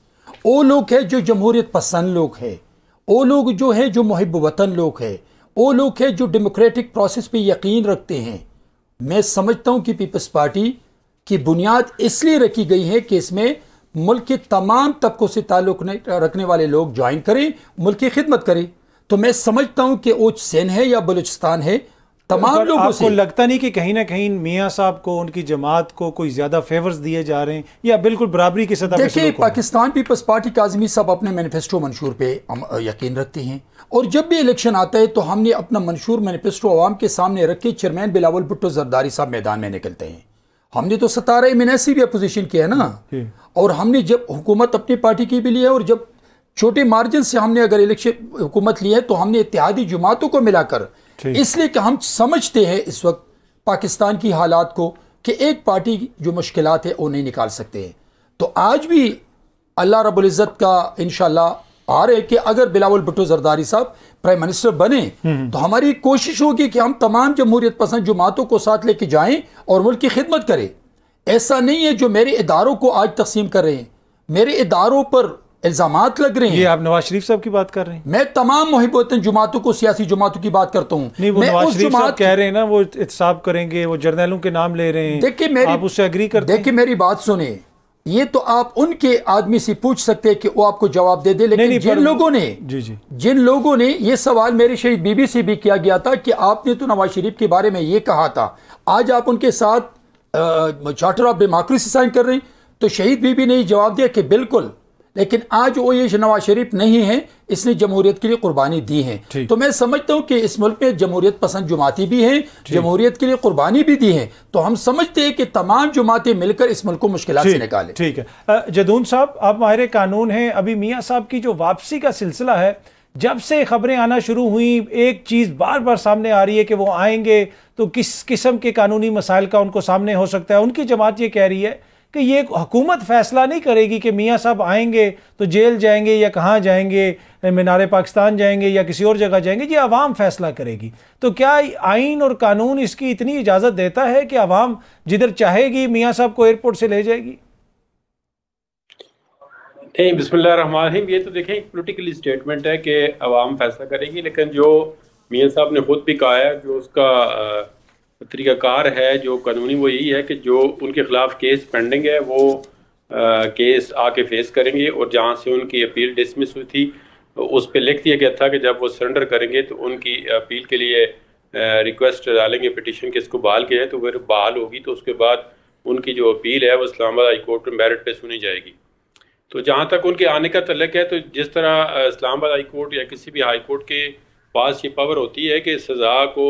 वो लोग हैं जो जमहूरियत पसंद लोग हैं, वो लोग जो है जो मुहिब वतन लोग हैं, वो लोग हैं जो डेमोक्रेटिक प्रोसेस पे यकीन रखते हैं। मैं समझता हूँ कि पीपल्स पार्टी की बुनियाद इसलिए रखी गई है कि इसमें मुल्क के तमाम तबकों से ताल्लुक़ रखने वाले लोग ज्वाइन करें, मुल्क की खिदमत करें। तो मैं समझता हूँ कि वो सिंध है या बलूचिस्तान है, तमाम लोगों से। आपको लगता नहीं कि कहीं ना कहीं मियां साहब को, उनकी जमात को कोई ज्यादा फेवर्स दिए जा रहे हैं या बिल्कुल बराबरी की सतह पे? देखिए, पाकिस्तान पीपल्स पार्टी काज़मी साहब अपने मैनिफेस्टो मंशूर पे यकीन रखते हैं और जब भी इलेक्शन आता है तो हमने अपना मंशूर मैनिफेस्टो अवाम के सामने रख के चेयरमैन बिलावल भुट्टो जरदारी साहब मैदान में निकलते हैं। हमने तो 17 MNC भी अपोजिशन किया है ना, और हमने जब हुकूमत अपनी पार्टी की भी ली है और जब छोटे मार्जिन से हमने अगर इलेक्शन हुकूमत ली है तो हमने इत्तेहादी जमातों को मिलाकर, इसलिए कि हम समझते हैं इस वक्त पाकिस्तान की हालात को कि एक पार्टी जो मुश्किलात है वो नहीं निकाल सकते हैं। तो आज भी अल्लाह रब्बुल इज़्ज़त का इंशाअल्लाह आ रहे कि अगर बिलावल भुट्टो जरदारी साहब प्राइम मिनिस्टर बने तो हमारी कोशिश होगी कि हम तमाम जमहूरियत पसंद जमातों को साथ लेके जाएं और मुल्क की खिदमत करें। ऐसा नहीं है जो मेरे इदारों को आज तकसीम कर रहे हैं, मेरे इदारों पर इल्जामात लग रहे हैं। ये आप नवाज शरीफ साहब की बात कर रहे हैं? मैं तमाम मुहिब्बतन जमातों को, सियासी जमातों की बात करता हूँ। नहीं, वो नवाज शरीफ साहब कह रहे हैं ना वो एहतसाब करेंगे, वो जर्नैलों के नाम ले रहे हैं। देखिए आप उससे एग्री करते हैं? देखिए मेरी बात सुने, ये तो आप उनके आदमी से पूछ सकते हैं कि वो आपको जवाब दे दे, लेकिन जिन लोगों ने ये सवाल मेरे शहीद बीबी से भी किया गया था कि आपने तो नवाज शरीफ के बारे में ये कहा था, आज आप उनके साथ चार्टर ऑफ डेमोक्रेसी साइन कर रहे हैं, तो शहीद बीबी ने जवाब दिया कि बिल्कुल, लेकिन आज वो ये नवाज शरीफ नहीं है, इसने जमहूरियत के लिए कुर्बानी दी है। तो मैं समझता हूं कि इस मुल्क में जमहूरियत पसंद जमाती भी हैं, जमहूरियत के लिए कुर्बानी भी दी है, तो हम समझते हैं कि तमाम जमातें मिलकर इस मुल्क को मुश्किलात से निकालें। ठीक है जदून साहब, आप माहिर कानून हैं, अभी मियां साहब की जो वापसी का सिलसिला है, जब से खबरें आना शुरू हुई एक चीज़ बार बार सामने आ रही है कि वो आएंगे तो किस किस्म के कानूनी मसाइल का उनको सामने हो सकता है। उनकी जमात ये कह रही है कि ये हुकूमत फैसला नहीं करेगी कि मियां साहब आएंगे तो जेल जाएंगे या कहाँ जाएंगे, मीनार पाकिस्तान जाएंगे या किसी और जगह जाएंगे, ये अवाम फैसला करेगी। तो क्या आइन और कानून इसकी इतनी इजाज़त देता है कि अवाम जिधर चाहेगी मियां साहब को एयरपोर्ट से ले जाएगी? नहीं, बिस्मिल्लाहिर्रहमानिर्रहीम, ये तो देखें एक पॉलिटिकल स्टेटमेंट है कि अवाम फैसला करेगी, लेकिन जो मियां साहब ने खुद भी कहा है, जो उसका तरीक़ाकार है जो कानूनी, वो यही है कि जो उनके खिलाफ केस पेंडिंग है वो केस आके फेस करेंगे, और जहाँ से उनकी अपील डिसमिस हुई थी उस पर लिख दिया गया था कि जब वो सरेंडर करेंगे तो उनकी अपील के लिए रिक्वेस्ट डालेंगे पिटीशन के इसको बहाल किया है, तो फिर बहाल होगी तो उसके बाद उनकी जो अपील है वो इस्लामाबाद हाई कोर्ट में मेरिट पे सुनी जाएगी। तो जहाँ तक उनके आने का तल्लक है, तो जिस तरह इस्लामाबाद हाई कोर्ट या किसी भी हाई कोर्ट के पास ये पावर होती है कि सज़ा को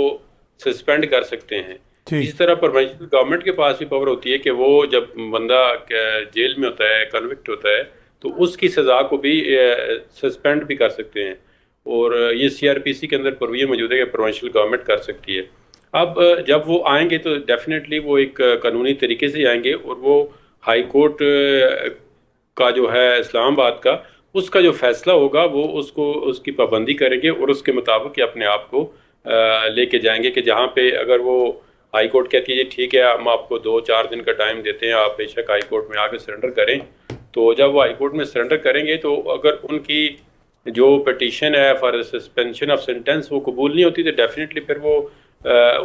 सस्पेंड कर सकते हैं, इस तरह प्रोविंशियल गवर्नमेंट के पास भी पावर होती है कि वो जब बंदा जेल में होता है, कन्विक्ट होता है, तो उसकी सज़ा को भी सस्पेंड भी कर सकते हैं, और ये CRPC के अंदर प्रोविजन मौजूद है कि प्रोविंशियल गवर्नमेंट कर सकती है। अब जब वो आएंगे तो डेफिनेटली वो एक कानूनी तरीके से आएंगे, और वो हाई कोर्ट का जो है इस्लामाबाद का, उसका जो फैसला होगा वो उसकी पाबंदी करेंगे और उसके मुताबिक अपने आप को लेके जाएंगे कि जहाँ पे अगर वो हाई कोर्ट कहती है ठीक है हम आपको 2-4 दिन का टाइम देते हैं, आप बेशक हाई कोर्ट में आके सरेंडर करें, तो जब वो हाई कोर्ट में सरेंडर करेंगे तो अगर उनकी जो पिटीशन है फॉर सस्पेंशन ऑफ सेंटेंस वो कबूल नहीं होती तो डेफिनेटली फिर वो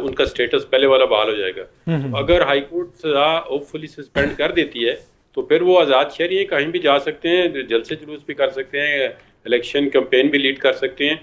उनका स्टेटस पहले वाला बहाल हो जाएगा। अगर हाई कोर्ट सजा होपफुली सस्पेंड कर देती है तो फिर वो आज़ाद शहरी हैं, कहीं भी जा सकते हैं, जलसे जुलूस भी कर सकते हैं, इलेक्शन कैंपेन भी लीड कर सकते हैं,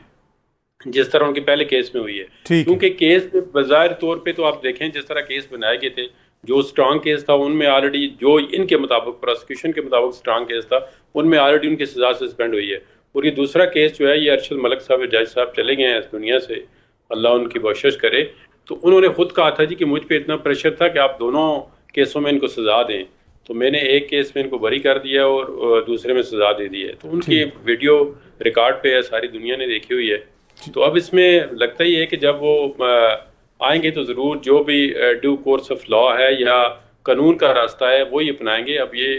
जिस तरह उनके पहले केस में हुई है। क्योंकि केस में बाज़ाहिर तौर पे तो आप देखें जिस तरह केस बनाए गए थे, जो स्ट्रांग केस था उनमें ऑलरेडी, जो इनके मुताबिक प्रोसिक्यूशन के मुताबिक स्ट्रांग केस था, उनमें ऑलरेडी उनकी सजा सस्पेंड हुई है। और ये दूसरा केस जो है ये अरशद मलिक साहब जज साहब चले गए हैं इस दुनिया से, अल्लाह उनकी बख्शिश करे, तो उन्होंने खुद कहा था जी कि मुझ पर इतना प्रेशर था कि आप दोनों केसों में इनको सजा दें, तो मैंने एक केस में इनको बरी कर दिया और दूसरे में सजा दे दी है। तो उनकी वीडियो रिकॉर्ड पे है, सारी दुनिया ने देखी हुई है। तो अब इसमें लगता ही है कि जब वो आएंगे तो ज़रूर जो भी ड्यू कोर्स ऑफ लॉ है या कानून का रास्ता है वो ही अपनाएंगे। अब ये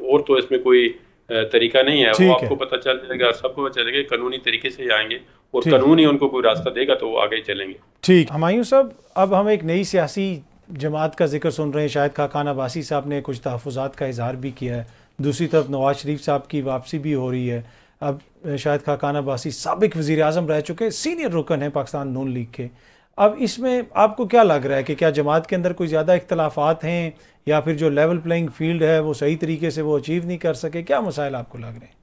और तो इसमें कोई तरीका नहीं है, वो आपको पता चल जाएगा, सबको पता चलेगा कानूनी तरीके से आएंगे और कानून ही उनको कोई रास्ता देगा तो वो आगे चलेंगे। ठीक, हुमायूं साहब, अब हम एक नई सियासी जमात का जिक्र सुन रहे हैं। शाहिद खाकान अब्बासी साहब ने कुछ तहफ़्फ़ुज़ात का इजहार भी किया है, दूसरी तरफ नवाज शरीफ साहब की वापसी भी हो रही है। अब शाहिद खाकान अब्बासी साबिक़ वज़ीर आज़म रह चुके, सीनियर रुकन है पाकिस्तान नून लीग के। अब इसमें आपको क्या लग रहा है कि क्या जमात के अंदर कोई ज़्यादा इख्तलाफात हैं या फिर जो लेवल प्लेइंग फील्ड है वो सही तरीके से वो अचीव नहीं कर सके? क्या मसाइल आपको लग रहे हैं?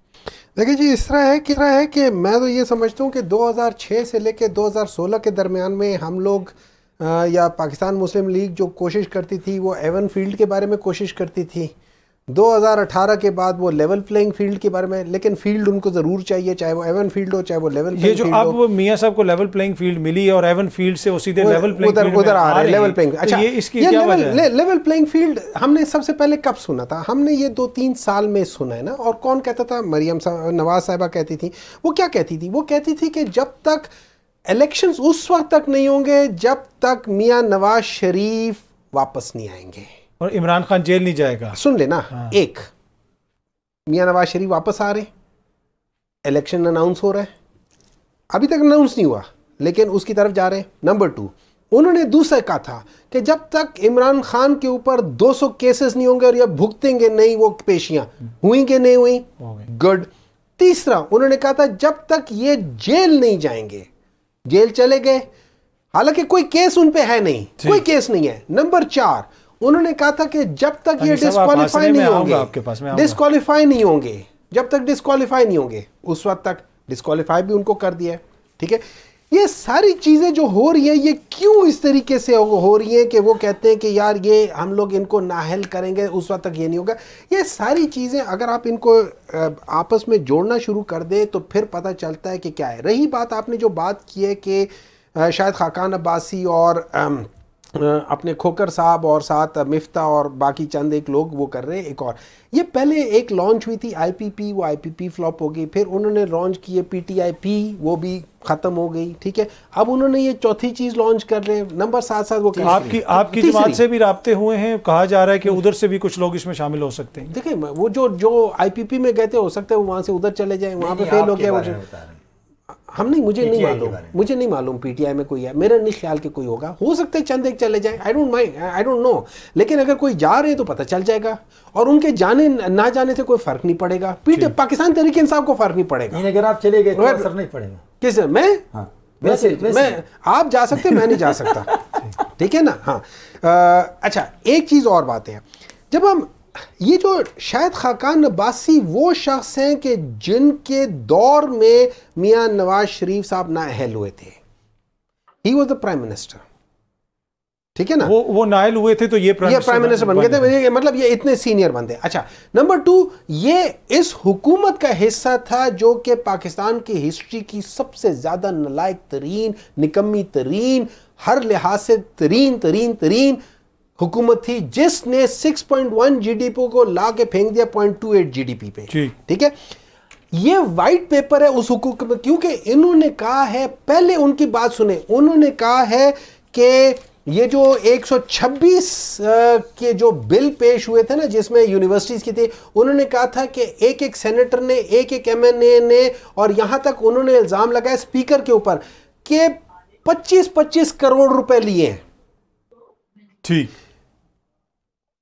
देखिए जी, इस तरह है कि मैं तो ये समझता हूँ कि 2006 से लेकर 2016 के दरमियान में हम लोग या पाकिस्तान मुस्लिम लीग जो कोशिश करती थी वो एवन फील्ड के बारे में कोशिश करती थी। 2018 के बाद वो लेवल प्लेइंग फील्ड के बारे में, लेकिन फील्ड उनको ज़रूर चाहिए, चाहे वो एवन फील्ड हो चाहे वो लेवल प्लेइंग फील्ड हो। ये जो अब मियां साहब को लेवल प्लेइंग फील्ड मिली है और एवन फील्ड से वो सीधे लेवल प्लेइंग फील्ड उधर आ रहे हैं, लेवल प्लेइंग। अच्छा, ये इसकी क्या वजह है? लेवल प्लेइंग फील्ड हमने सबसे पहले कब सुना था? हमने ये 2-3 साल में सुना है ना। और कौन कहता था? मरियम नवाज साहिबा कहती थी। वो क्या कहती थी? वो कहती थी कि जब तक इलेक्शंस उस वक्त तक नहीं होंगे जब तक मियां नवाज शरीफ वापस नहीं आएंगे और इमरान खान जेल नहीं जाएगा। सुन लेना, एक मियां नवाज शरीफ वापस आ रहे, इलेक्शन अनाउंस हो रहा है, अभी तक अनाउंस नहीं हुआ लेकिन उसकी तरफ जा रहे हैं। नंबर 2, उन्होंने दूसरा कहा था कि जब तक इमरान खान के ऊपर 200 केसेस नहीं होंगे और ये भुगतेंगे नहीं वो पेशियां, हुई कि नहीं हुई? गुड। तीसरा उन्होंने कहा था जब तक ये जेल नहीं जाएंगे, जेल चले गए, हालांकि कोई केस उन पे है नहीं, कोई केस नहीं है। नंबर 4 उन्होंने कहा था कि जब तक ये डिस्क्वालीफाई नहीं होंगे, जब तक डिस्क्वालीफाई नहीं होंगे उस वक्त तक डिस्क्वालीफाई भी उनको कर दिया है। ठीक है, ये सारी चीजें जो हो रही है ये क्यों इस तरीके से हो रही है कि वो कहते हैं कि यार ये हम लोग इनको नाअहल करेंगे, उस वक्त तक ये नहीं होगा। ये सारी चीजें अगर आप इनको आपस में जोड़ना शुरू कर दे तो फिर पता चलता है कि क्या है। रही बात आपने जो बात की है कि शायद खाकान अब्बासी और अपने खोकर साहब और साथ मिफ्ता और बाकी चंद एक लोग वो कर रहे हैं। एक और ये पहले एक लॉन्च हुई थी IPP, वो IPP फ्लॉप हो गई, फिर उन्होंने लॉन्च किए PTIP, वो भी ख़त्म हो गई। ठीक है, अब उन्होंने ये चौथी चीज़ लॉन्च कर रहे हैं। नंबर 7 वो आपकी जमात से भी राब्ते हुए हैं, कहा जा रहा है कि उधर से भी कुछ लोग इसमें शामिल हो सकते हैं। देखिए वो जो IPP में गए थे हो सकता है वो वहाँ से उधर चले जाए, वहाँ पे फेल हो गया। हम नहीं, मुझे नहीं मालूम PTI में कोई है, मेरा नहीं ख्याल कि कोई होगा, हो सकता है चंद एक चले जाए, आई डोंट नो। लेकिन अगर कोई जा रहे हैं तो पता चल जाएगा और उनके जाने ना जाने से कोई फर्क नहीं पड़ेगा। पाकिस्तान तहरीक इंसाफ को फर्क नहीं पड़ेगा। अगर आप चले गए तो असर नहीं पड़ेगा। किस मैं? हाँ, मैं आप जा सकते, मैं नहीं जा सकता। ठीक है ना? हाँ। अच्छा, एक चीज और बात है, जब हम ये जो शायद खाकान अब्बासी वो शख्स हैं कि जिनके दौर में मियां नवाज शरीफ साहब नाअहल हुए थे, he was the prime minister. ठीक है ना? वो नाअहल हुए थे तो ये प्राइम मिनिस्टर बन गए थे, मतलब ये इतने सीनियर बंदे। अच्छा, नंबर 2, ये इस हुकूमत का हिस्सा था जो कि पाकिस्तान की हिस्ट्री की सबसे ज्यादा नालायक तरीन, निकम्मी तरीन, हर लिहाज से तरीन हुकूमत थी, जिसने 6.1 GDP को ला के फेंक दिया 0.28 GDP पे। ठीक है, ये वाइट पेपर है उस हुकूमत में, क्योंकि इन्होंने कहा है, पहले उनकी बात सुने, उन्होंने कहा है कि ये जो 126 के जो बिल पेश हुए थे ना जिसमें यूनिवर्सिटीज की थी, उन्होंने कहा था कि एक सेनेटर ने, एक MNA ने, और यहां तक उन्होंने इल्जाम लगाया स्पीकर के ऊपर कि 25-25 करोड़ रुपए लिए हैं। ठीक,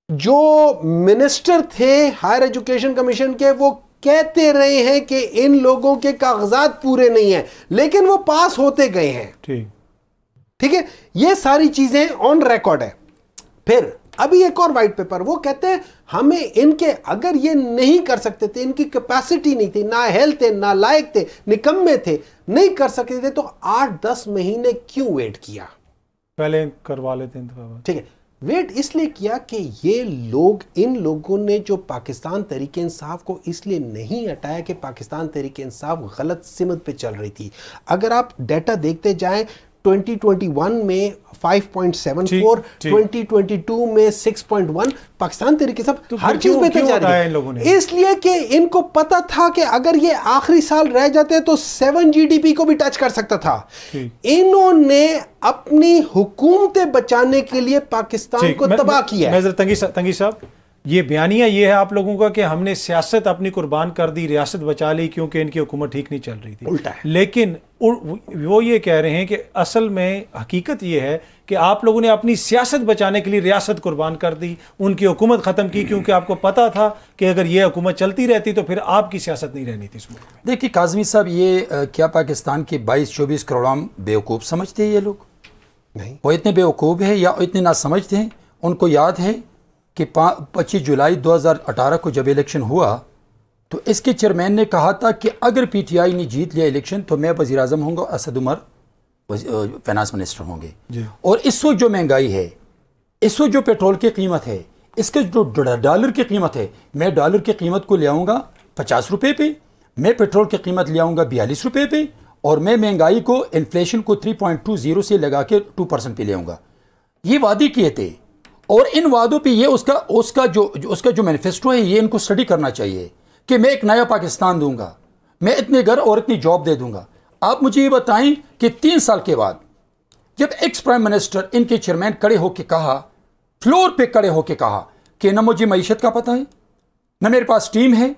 जो मिनिस्टर थे हायर एजुकेशन कमीशन के, वो कहते रहे हैं कि इन लोगों के कागजात पूरे नहीं हैं, लेकिन वो पास होते गए हैं। ठीक है, ये सारी चीजें ऑन रिकॉर्ड है। फिर अभी एक और वाइट पेपर, वो कहते हैं हमें इनके, अगर ये नहीं कर सकते थे, इनकी कैपेसिटी नहीं थी, नाअहल थे, नालायक थे, निकम्मे थे, नहीं कर सकते थे, तो 8-10 महीने क्यों वेट किया? पहले करवा लेते इंतखाब। ठीक है, वेट इसलिए किया कि ये लोग, इन लोगों ने जो पाकिस्तान तहरीक इंसाफ को इसलिए नहीं हटाया कि पाकिस्तान तहरीक इंसाफ गलत सिमत पे चल रही थी। अगर आप डाटा देखते जाएं, 2021 में 5.74, 2022 में 6.1, पाकिस्तान तहरीक इंसाफ तो हर चीज बेहतर जा रही है। इसलिए कि इनको पता था कि अगर ये आखिरी साल रह जाते तो 7 GDP को भी टच कर सकता था। इन्होंने अपनी हुकूमतें बचाने के लिए पाकिस्तान को तबाह किया है। तंगी साहब, ये बयानिया ये है आप लोगों का कि हमने सियासत अपनी कुर्बान कर दी, रियासत बचा ली क्योंकि इनकी हुकूमत ठीक नहीं चल रही थी। उल्टा है। लेकिन वो ये कह रहे हैं कि असल में हकीकत ये है कि आप लोगों ने अपनी सियासत बचाने के लिए रियासत कुर्बान कर दी, उनकी हुकूमत ख़त्म की, क्योंकि आपको पता था कि अगर ये हुकूमत चलती रहती तो फिर आपकी सियासत नहीं रहनी थी इस मुल्क में। देखिए काज़मी साहब, ये क्या पाकिस्तान के 22-24 करोड़ आम बेवकूफ़ समझते हैं ये लोग? नहीं, वो इतने बेवकूफ़ हैं या इतने ना समझते हैं। उनको याद है कि 25 जुलाई 2018 को जब इलेक्शन हुआ तो इसके चेयरमैन ने कहा था कि अगर PTI ने जीत लिया इलेक्शन तो मैं वज़ीर आज़म होऊंगा, असद उमर फाइनेंस मिनिस्टर होंगे। और इस वक्त जो महंगाई है, इस वक्त जो पेट्रोल की कीमत है, इसके जो डॉलर की कीमत है, मैं डॉलर की कीमत को ले आऊँगा 50 रुपये पे, मैं पेट्रोल की कीमत ले आऊँगा 42 रुपये पे, और मैं महंगाई को, इन्फ्लेशन को 3.20 से लगा के 2% पे ले आऊँगा। ये वादे किए थे, और इन वादों पे ये उसका जो मैनिफेस्टो है, ये इनको स्टडी करना चाहिए कि मैं एक नया पाकिस्तान दूंगा, मैं इतने घर और इतनी जॉब दे दूंगा। आप मुझे ये बताएं कि 3 साल के बाद जब एक्स प्राइम मिनिस्टर, इनके चेयरमैन खड़े होकर कहा, फ्लोर पे खड़े होकर कहा कि न मुझे मईशत का पता है, न मेरे पास टीम है,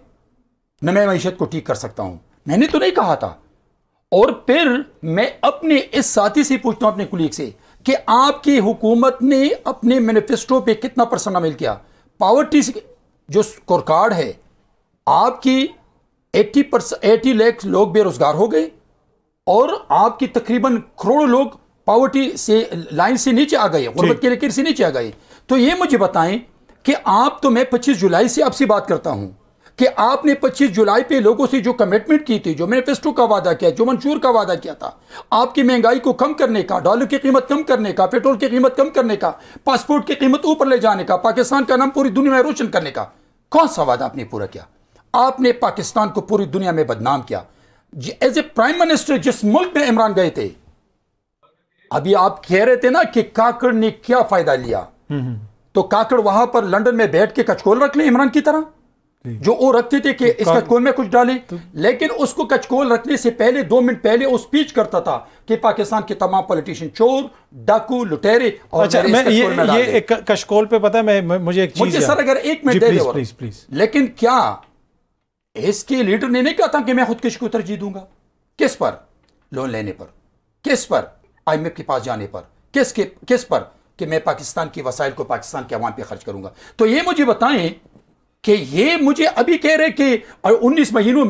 न मैं मईशत को ठीक कर सकता हूं, मैंने तो नहीं कहा था। और फिर मैं अपने इस साथी से पूछता हूं, अपने कुलीग से, कि आपकी हुकूमत ने अपने मैनिफेस्टो पे कितना परसेंट अमल किया? पावर्टी जो स्कोर कार्ड है, आपकी 80 लाख लोग बेरोजगार हो गए, और आपकी तकरीबन करोड़ों लोग पावर्टी से लाइन से नीचे आ गए, गुर्बत के लकीर से नीचे आ गए। तो ये मुझे बताएं कि आप, तो मैं 25 जुलाई से आपसे बात करता हूं कि आपने 25 जुलाई पे लोगों से जो कमिटमेंट की थी, जो मैनिफेस्टो का वादा किया, जो मंशूर का वादा किया था, आपकी महंगाई को कम करने का, डॉलर की कीमत कम करने का, पेट्रोल की कीमत कम करने का, पासपोर्ट की कीमत ऊपर ले जाने का, पाकिस्तान का नाम पूरी दुनिया में रोशन करने का, कौन सा वादा आपने पूरा किया? आपने पाकिस्तान को पूरी दुनिया में बदनाम किया। एज ए प्राइम मिनिस्टर जिस मुल्क में इमरान गए थे, अभी आप कह रहे थे ना कि काकड़ ने क्या फायदा लिया, तो काकड़ वहां पर लंदन में बैठ के कचकोल रख ले इमरान की तरह, जो वो रखते थे कि इस कचकोल में कुछ डालें, लेकिन उसको कचकोल रखने से पहले 2 मिनट पहले वो स्पीच करता था कि पाकिस्तान के तमाम पॉलिटिशियन चोर, डाकू, लुटेरे, और अच्छा, मैं ये कचकोल पे पता है, मुझे एक चीज, सर अगर 1 मिनट दे दे, प्लीज। लेकिन क्या इसके लीडर ने नहीं कहा था कि मैं खुदकुशी को तरजीह दूंगा? किस पर? लोन लेने पर, किस पर? IMF के पास जाने पर, किस पर? कि मैं पाकिस्तान की वसाइल को पाकिस्तान के अवाम पे खर्च करूंगा। तो ये मुझे बताएं कि ये मुझे अभी कह रहे कि 19 महीनों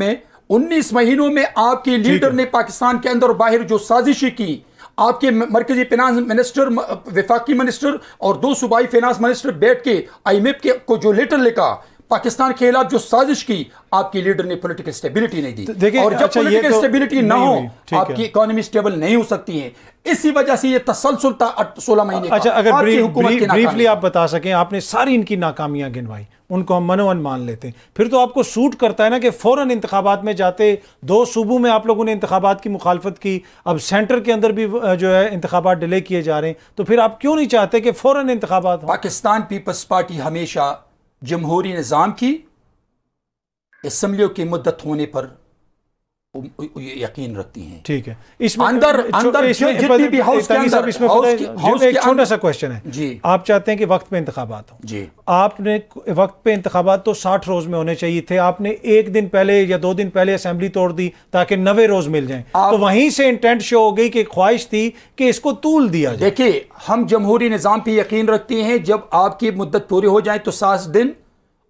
में आपके लीडर ने पाकिस्तान के अंदर और बाहर जो साजिशें की, आपके मरकजी फाइनेंस मिनिस्टर, वफाकी मिनिस्टर और 2 सूबाई फाइनेंस मिनिस्टर बैठ के IMF को जो लेटर लिखा, पाकिस्तान के खिलाफ जो साजिश की, आपकी लीडर ने पॉलिटिकल स्टेबिलिटी नहीं दी। और जब पॉलिटिकल स्टेबिलिटी ना हो, आपकी इकोनॉमी स्टेबल नहीं हो सकती है। इसी वजह से ये तसलसल था 16 महीने। अच्छा, अगर ब्रीफली आप बता सकें, आपने सारी इनकी नाकामियां गिनवाई, उनको हम मनोवन मान लेते हैं, फिर तो आपको सूट करता है ना कि फौरन इंतखाबात में जाते। 2 सूबों में आप लोगों ने इंतखाबात की मुखालफत की, अब सेंटर के अंदर भी जो है इंतखाबात डिले किए जा रहे हैं, तो फिर आप क्यों नहीं चाहते कि फौरन इंतखाबात हो? पाकिस्तान पीपल्स पार्टी हमेशा जमहूरी निज़ाम की, असम्बलियों की मुद्दत होने पर यकीन रखती हैं। ठीक है, इसमें अंदर जितनी भी हाउस के अंदर, एक छोटा सा क्वेश्चन है जी, आप चाहते हैं कि वक्त पे इंतखाबात हो जी, आपने वक्त पे इंतखाबात तो 60 रोज में होने चाहिए थे, आपने 1 दिन पहले या 2 दिन पहले असेंबली तोड़ दी ताकि 90 रोज मिल जाएं, तो वहीं से इंटेंट शो हो गई कि ख्वाहिश थी कि इसको तूल दिया जाए। देखिए, हम जमहूरी निज़ाम पे यकीन रखते हैं, जब आपकी मुद्दत पूरी हो जाए तो 60 दिन,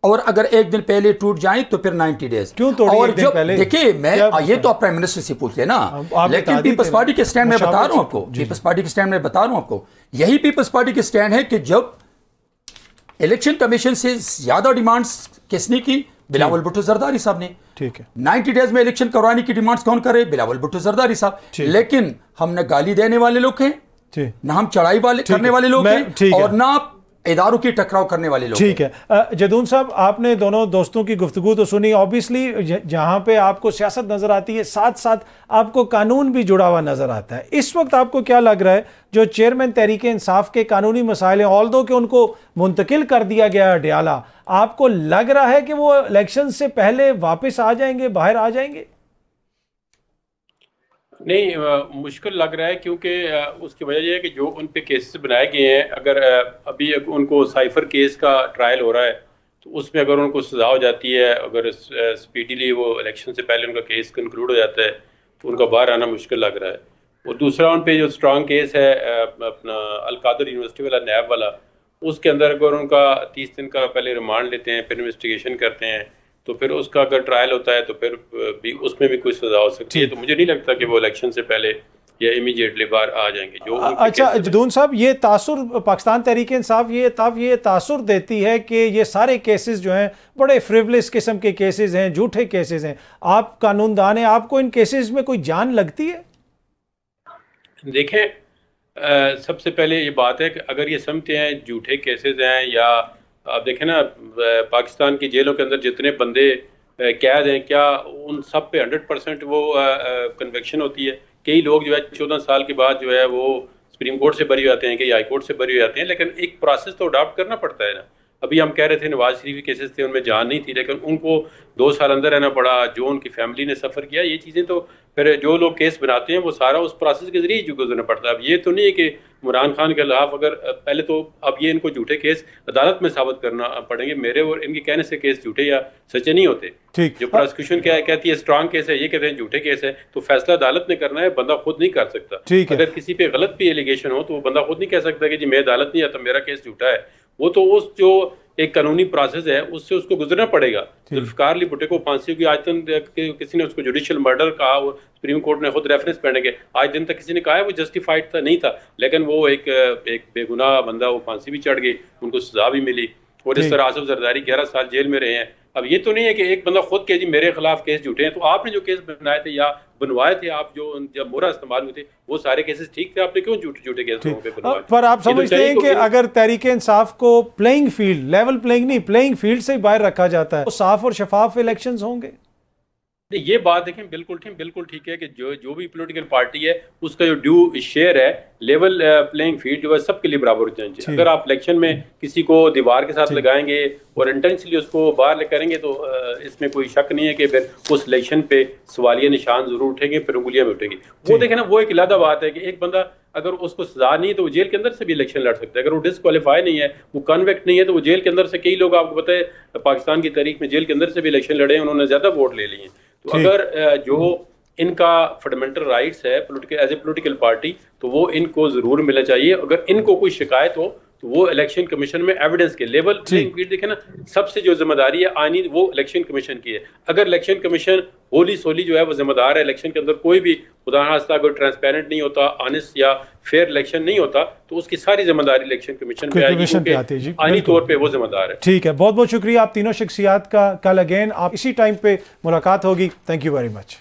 और अगर 1 दिन पहले टूट जाए तो फिर 90 डेज। क्यों तोड़ी? और जब देखिए, मैं ये तो आप प्राइम मिनिस्टर से पूछ लेना, लेकिन पीपल्स पार्टी के स्टैंड में बता रहा हूं आपको, पीपल्स पार्टी के स्टैंड में बता रहा हूं आपको, यही पीपल्स पार्टी के स्टैंड है कि जब इलेक्शन कमीशन से ज्यादा डिमांड्स किसने की? बिलावल भुट्टो जरदारी साहब ने। ठीक है, 90 डेज में इलेक्शन करवाने की डिमांड्स कौन करे? बिलावल भुट्टो जरदारी साहब। लेकिन हम न गाली देने वाले लोग हैं, न हम चढ़ाई करने वाले लोग हैं, और न इदारों की टकराव करने वाले लोग। ठीक है, जदून साहब, आपने दोनों दोस्तों की गुफ्तगू तो सुनी, ऑब्वियसली जहां पे आपको सियासत नजर आती है, साथ साथ आपको कानून भी जुड़ा हुआ नजर आता है। इस वक्त आपको क्या लग रहा है, जो चेयरमैन तहरीक इंसाफ के कानूनी मसाइल हैं, ऑल्दो कि उनको मुंतकिल कर दिया गया अडयाला, आपको लग रहा है कि वो इलेक्शन से पहले वापस आ जाएंगे, बाहर आ जाएंगे? नहीं, मुश्किल लग रहा है, क्योंकि उसकी वजह यह है कि जो उन पे केसेस बनाए गए हैं, अगर अभी उनको साइफर केस का ट्रायल हो रहा है, तो उसमें अगर उनको सजा हो जाती है, अगर स्पीडीली वो इलेक्शन से पहले उनका केस कंक्लूड हो जाता है, तो उनका बाहर आना मुश्किल लग रहा है। और दूसरा, उन पे जो स्ट्रांग केस है अपना अलकादर यूनिवर्सिटी वाला, नैब वाला, उसके अंदर अगर उनका 30 दिन का पहले रिमांड लेते हैं, फिर इन्वेस्टिगेशन करते हैं, तो फिर उसका अगर ट्रायल होता है तो फिर भी उसमें भी कोई सजा हो सकती है। तो मुझे नहीं लगता कि वो इलेक्शन से पहले या इमीडिएटली बाहर आ जाएंगे। जो अच्छा, जदून साहब, ये तासुर पाकिस्तान तहरीक इंसाफ ये तासुर देती है कि ये सारे केसेस जो हैं बड़े फ्रिवलेस किस्म के केसेस हैं, झूठे केसेस हैं। आप कानूनदान हैं, आपको इन केसेस में कोई जान लगती है? देखें सबसे पहले ये बात है कि अगर ये समझते हैं झूठे केसेस हैं, या आप देखें ना पाकिस्तान की जेलों के अंदर जितने बंदे कैद हैं, क्या उन सब पे 100% वो कन्विक्शन होती है? कई लोग जो है 14 साल के बाद जो है वो सुप्रीम कोर्ट से बरी हो जाते हैं, कई हाई कोर्ट से बरी हो जाते हैं, लेकिन एक प्रोसेस तो अडॉप्ट करना पड़ता है ना। अभी हम कह रहे थे नवाज शरीफ के केसेस थे, उनमें जान नहीं थी, लेकिन उनको 2 साल अंदर रहना पड़ा, जो उनकी फैमिली ने सफ़र किया, ये चीज़ें तो फिर जो लोग केस बनाते हैं वो सारा उस प्रोसेस के जरिए गुजरना पड़ता है। अब ये तो नहीं है कि इमरान खान के खिलाफ अगर पहले तो अब ये इनको झूठे केस अदालत में साबित करना पड़ेंगे, मेरे और इनके कहने से केस झूठे या सच्चे नहीं होते। जो प्रोसिक्यूशन क्या कहती है स्ट्रांग केस है, ये कहते हैं झूठे केस है, तो फैसला अदालत ने करना है, बंदा खुद नहीं कर सकता। अगर किसी पे गलत भी एलिगेशन हो तो वो बंदा खुद नहीं कह सकता कि जी मैं अदालत नहीं आता, मेरा केस झूठा है। वो तो उस जो एक कानूनी प्रोसेस है उससे उसको गुजरना पड़ेगा। जुल्फिकार अली भुट्टो को फांसी की आज तक किसी ने उसको जुडिशियल मर्डर कहा, वो सुप्रीम कोर्ट ने खुद रेफरेंस पढ़ने के आज दिन तक किसी ने कहा है वो जस्टिफाइड था, नहीं था, लेकिन वो एक बेगुनाह बंदा, वो फांसी भी चढ़ गई, उनको सजा भी मिली। और इस तरह आसिफ जरदारी 11 साल जेल में रहे हैं। अब ये तो नहीं है कि एक बंदा खुद के जी मेरे खिलाफ केस झूठे हैं, तो आपने जो केस बनाए थे या बनवाए थे, आप जो जब मोहरा इस्तेमाल हुए थे वो सारे केसेस ठीक थे, आपने क्यों झूठे केस बनवाए? पर आप समझते हैं कि अगर तहरीक इंसाफ को प्लेइंग फील्ड, लेवल प्लेइंग नहीं, प्लेइंग फील्ड से ही बाहर रखा जाता है तो साफ और शफाफ इलेक्शंस होंगे? ये बात देखें बिल्कुल ठीक है कि जो भी पॉलिटिकल पार्टी है उसका जो ड्यू शेयर है, लेवल प्लेइंग फील्ड जो है सबके लिए बराबर होना चाहिए। अगर आप इलेक्शन में किसी को दीवार के साथ लगाएंगे और इंटेंशनली उसको बाहर करेंगे तो इसमें कोई शक नहीं है कि फिर उस इलेक्शन पे सवालिया निशान जरूर उठेंगे, फिर उंगलियां भी उठेंगी। वो देखें ना, वो एक अलग बात है कि एक बंदा अगर उसको सजा नहीं है तो वो जेल के अंदर से भी इलेक्शन लड़ सकता है। अगर वो डिसक्वालीफाई नहीं है, वो कन्विक्ट नहीं है, तो वो जेल के अंदर से, कई लोग आपको पता है पाकिस्तान की तारीख में जेल के अंदर से भी इलेक्शन लड़े हैं, उन्होंने ज्यादा वोट ले लिए हैं। तो अगर जो इनका फंडामेंटल राइट्स है एज ए पॉलिटिकल पार्टी, तो वो इनको जरूर मिलना चाहिए। अगर इनको कोई शिकायत हो तो वो इलेक्शन कमीशन में एविडेंस के लेवल प्लेइंग फील्ड देखे ना, सबसे जो जिम्मेदारी है आनी वो इलेक्शन कमीशन की है। अगर इलेक्शन कमीशन होली सोली जो है वो जिम्मेदार है, इलेक्शन के अंदर कोई भी उदाहरण अगर ट्रांसपेरेंट नहीं होता, ऑनेस्ट या फेयर इलेक्शन नहीं होता, तो उसकी सारी जिम्मेदारी इलेक्शन कमीशन पे आएगी, आनी तौर पे वो जिम्मेदार है। ठीक है, बहुत बहुत शुक्रिया आप तीनों शख्सियात का। कल अगेन आप इसी टाइम पे मुलाकात होगी। Thank you very much.